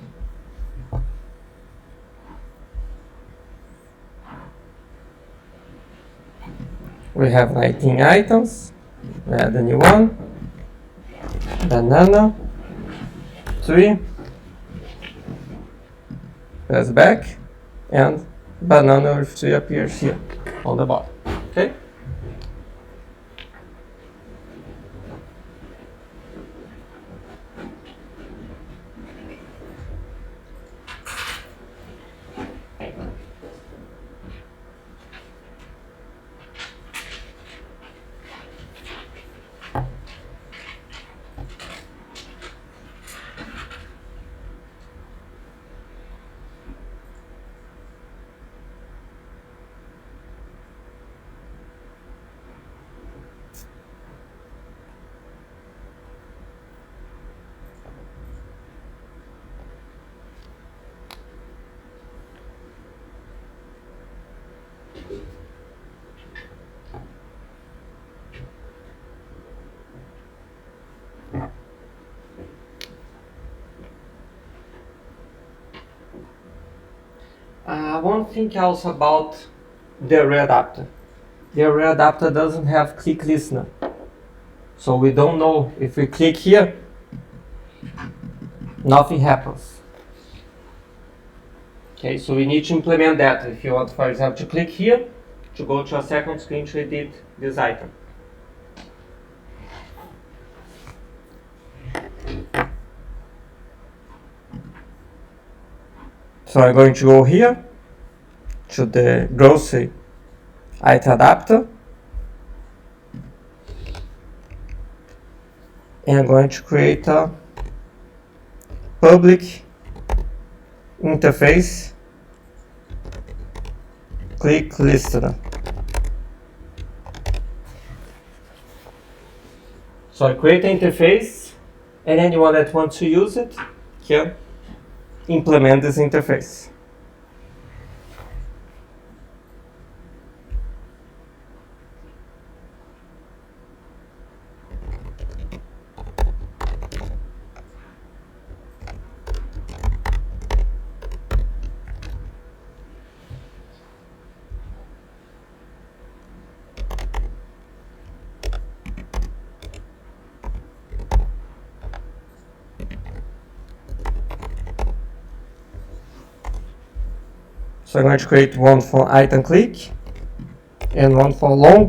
we have 19 items. We add a new one, banana 3, press back, and banana with 3 appears here on the bottom. Okay? One thing else about the array adapter. The array adapter doesn't have click listener. So we don't know if we click here, nothing happens. Okay, so we need to implement that. If you want, for example, to click here, to go to a second screen to edit this item. So I'm going to go here to the grocery item adapter, and I'm going to create a public interface click listener. So I create an interface, and anyone that wants to use it can implement this interface. So I'm going to create one for item click and one for long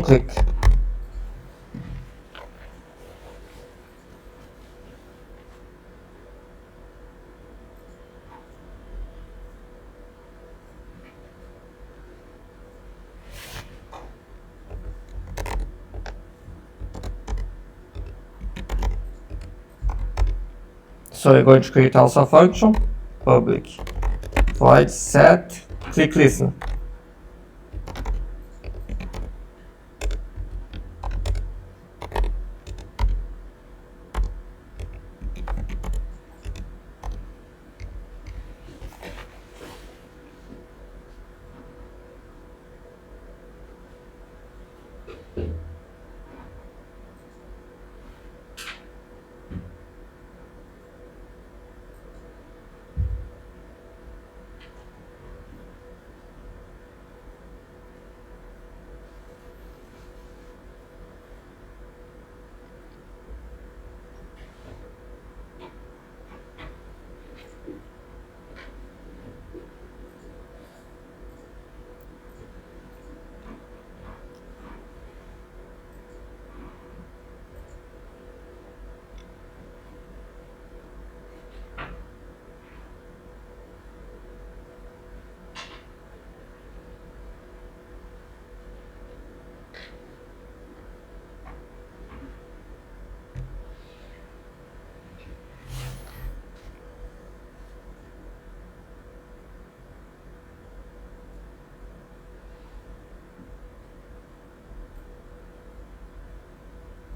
click. So we're going to create also a function public void set click listen.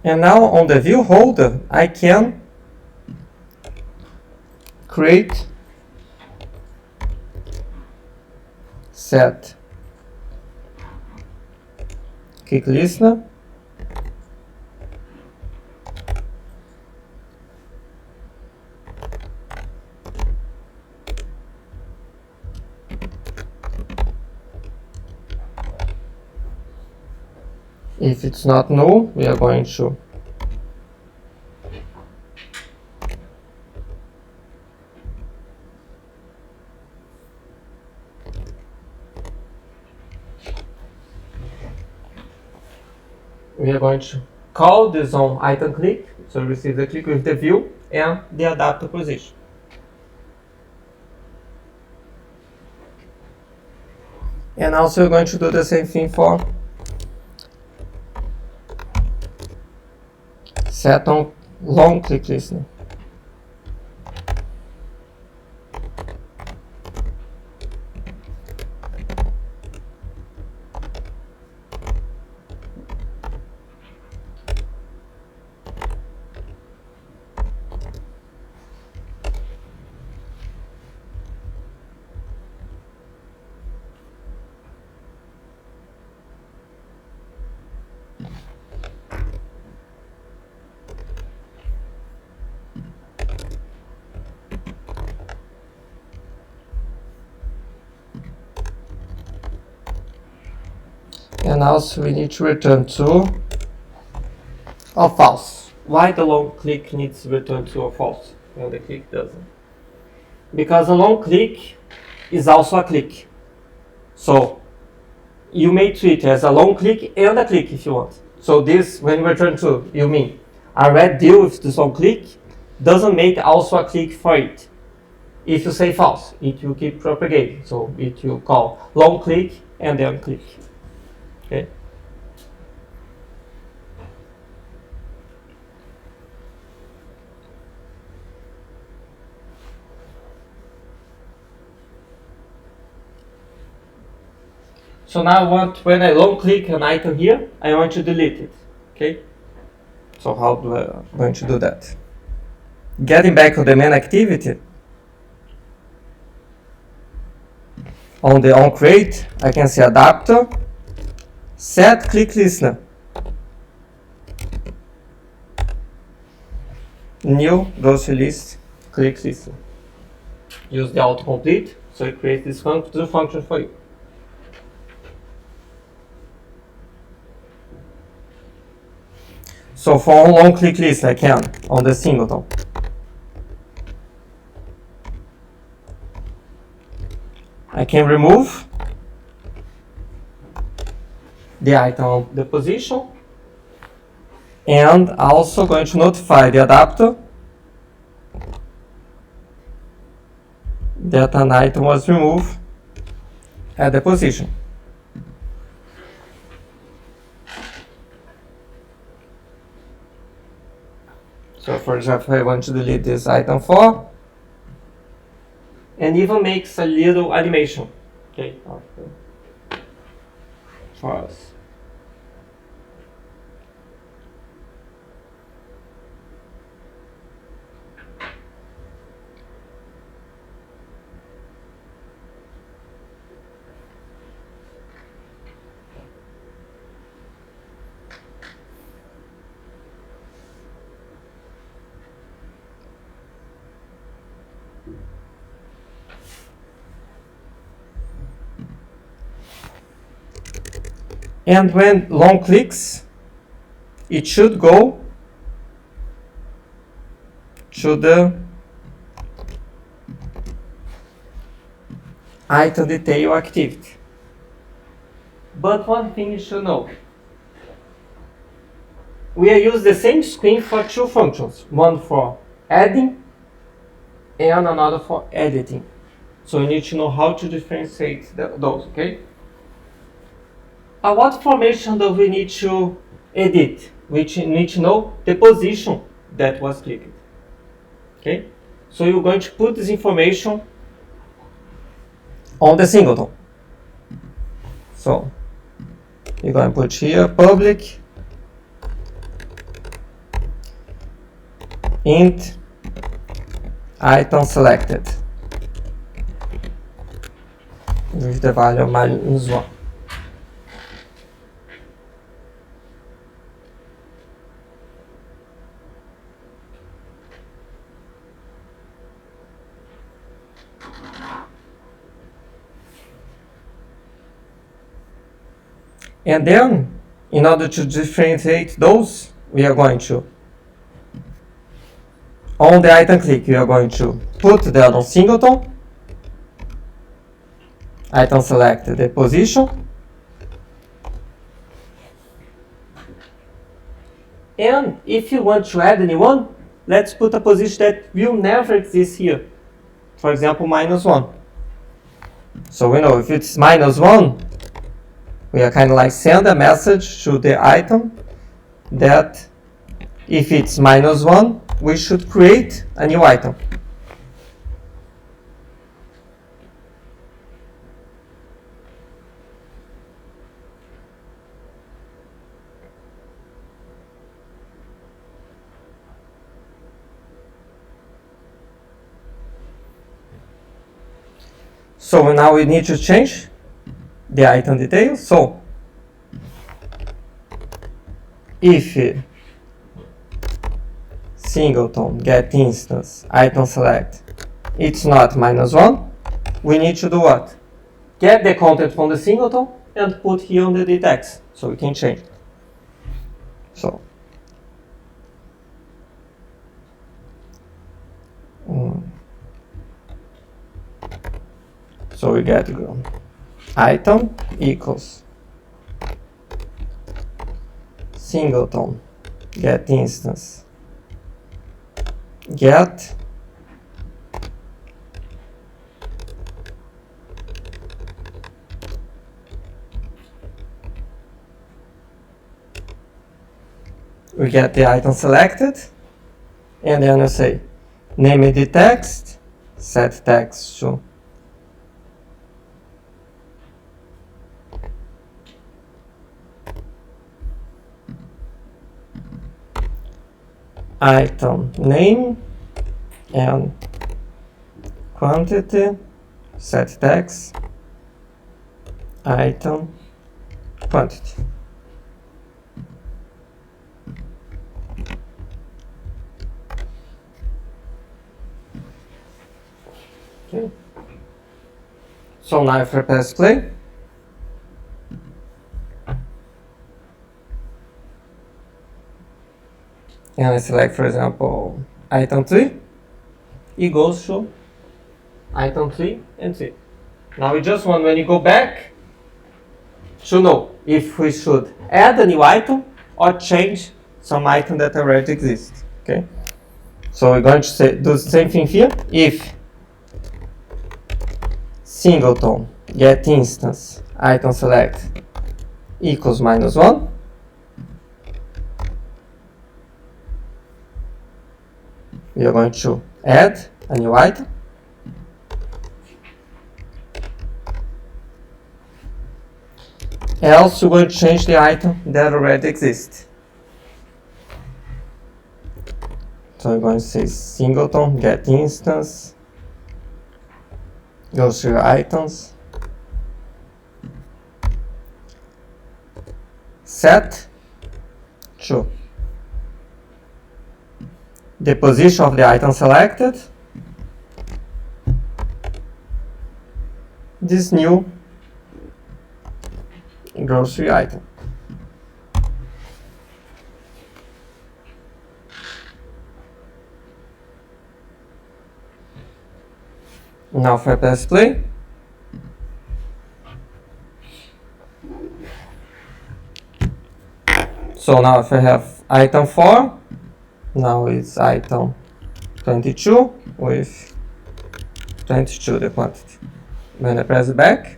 And now on the view holder, I can create set click listener if it's not null, we are going to we are going to call this on item click, so receive the click with the view and the adapter position. And also we're going to do the same thing for set on long click listening. And also we need to return true or false. Why the long click needs to return true or false and the click doesn't? Because a long click is also a click. So you may treat it as a long click and a click if you want. So this, when you return true, you mean I already deal with this long click, doesn't make also a click for it. If you say false, it will keep propagating. So it will call long click and then click. Okay. So now I want, when I long click an item here, I want to delete it. Okay. So how do I going to do that? Getting back to the main activity, on the onCreate, I can say adapter, set click listener, new grocery list, click listener. Use the autocomplete, so it creates this function for you. So for a long click list, I can on the singleton. I can remove the item, the position, and also going to notify the adapter that an item was removed at the position. So for example, I want to delete this item 4, and even makes a little animation, okay, for us. And when long clicks, it should go to the item detail activity. But one thing you should know, we are using the same screen for two functions, one for adding and another for editing. So you need to know how to differentiate those, okay? What information do we need to edit? We need to know the position that was clicked. Okay? So you're going to put this information on the singleton. So you're going to put here public int item selected with the value -1. And then, in order to differentiate those, we are going to, on the item click, we are going to put that on singleton, item select the position, And if you want to add a new one, let's put a position that will never exist here. For example, -1. So we know if it's -1, we are kind of like send a message to the item that if it's -1, we should create a new item. So now we need to change the item details. So if singleton get instance item select it's not -1, we need to do what? Get the content from the singleton and put here on the text so we can change it. So we get item equals singleton get instance get we get the item selected, and then we say name it the text, set text to item name and quantity, set text, item quantity. Okay. So now if I press play, and I select, for example, item 3, it goes to item 3 and 3. Now we just want, when you go back, to know if we should add a new item or change some item that already exists. Okay. So we're going to do the same thing here. If singleton get instance item select equals -1, we are going to add a new item. Else, we're going to change the item that already exists. So we're going to say singleton get instance, goes to your items, set to the position of the item selected, this new grocery item. Now if I press play, so now if I have item 4, now it's item 22 with 22 the quantity. When I press back,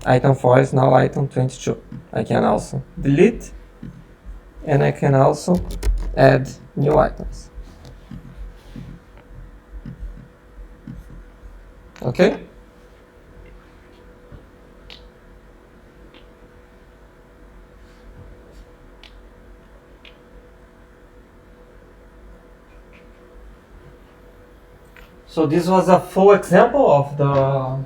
item 4 is now item 22. I can also delete, and I can also add new items. Okay? So this was a full example of the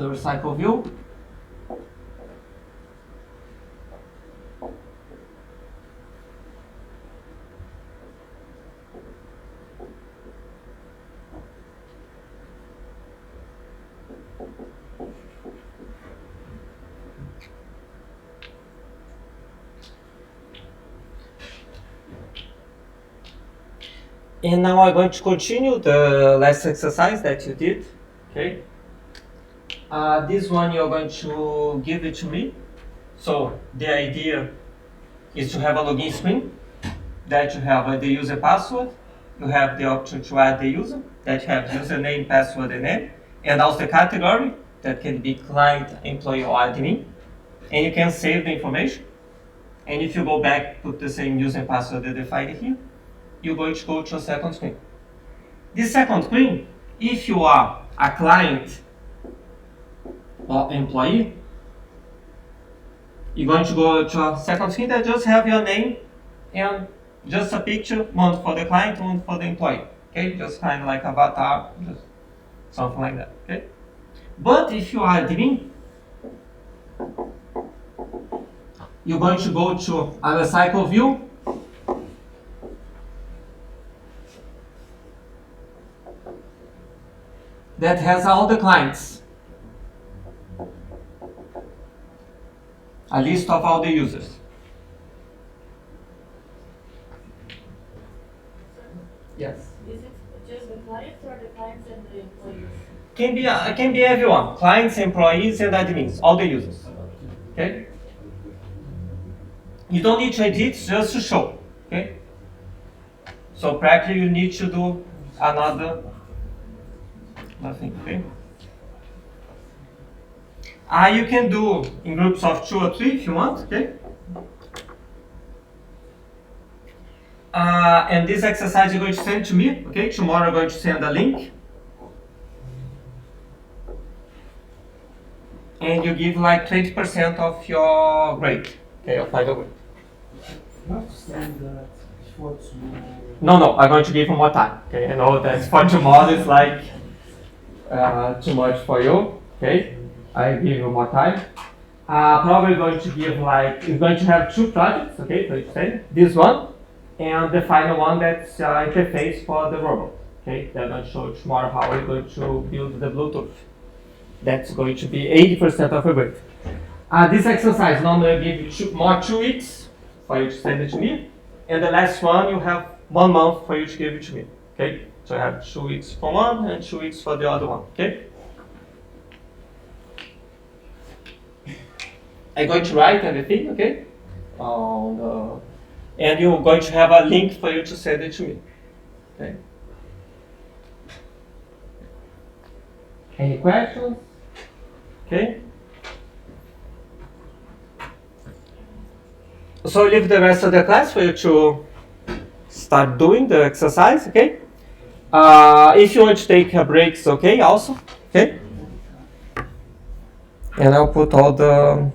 RecyclerView. And now I'm going to continue the last exercise that you did. Okay. This one you're going to give it to me. So the idea is to have a login screen that you have the user password. You have the option to add the user that you have username, password, and name, and also the category that can be client, employee, or admin. And you can save the information. And if you go back, put the same user and password that defined here, you're going to go to a second screen. This second screen, if you are a client or employee, you're going to go to a second screen that just have your name and just a picture, one for the client, one for the employee. Okay, just kind of like avatar, just something like that. Okay, but if you are admin, you're going to go to a RecyclerView. That has all the clients. A list of all the users. Yes. Is it just the clients or the clients and the employees? Can be everyone. Clients, employees, and admins. All the users. Okay? You don't need to edit, just to show. Okay? So practically you need to do another nothing. Okay? You can do in groups of 2 or 3 if you want. Okay? And this exercise you're going to send to me. Okay? Tomorrow I'm going to send a link. And you give like 20% of your grade. Okay, your final grade. Not send that for tomorrow. No, I'm going to give you more time. Okay, I know that for tomorrow is like too much for you. Okay, I give you more time. Probably going to give like, it's going to have 2 projects. Okay, so you say this one and the final one that's interface for the robot. Okay, they're going to show you tomorrow how we're going to build the Bluetooth. That's going to be 80% of your grade. This exercise normally give you 2 weeks for you to send it to me, and the last one you have 1 month for you to give it to me. Okay, so you have 2 weeks for one and 2 weeks for the other one. Okay. I'm going to write everything. Okay. And you're going to have a link for you to send it to me. Okay. Any questions? Okay. So I leave the rest of the class for you to start doing the exercise, okay? If you want to take a break, it's okay also, okay? And I'll put all the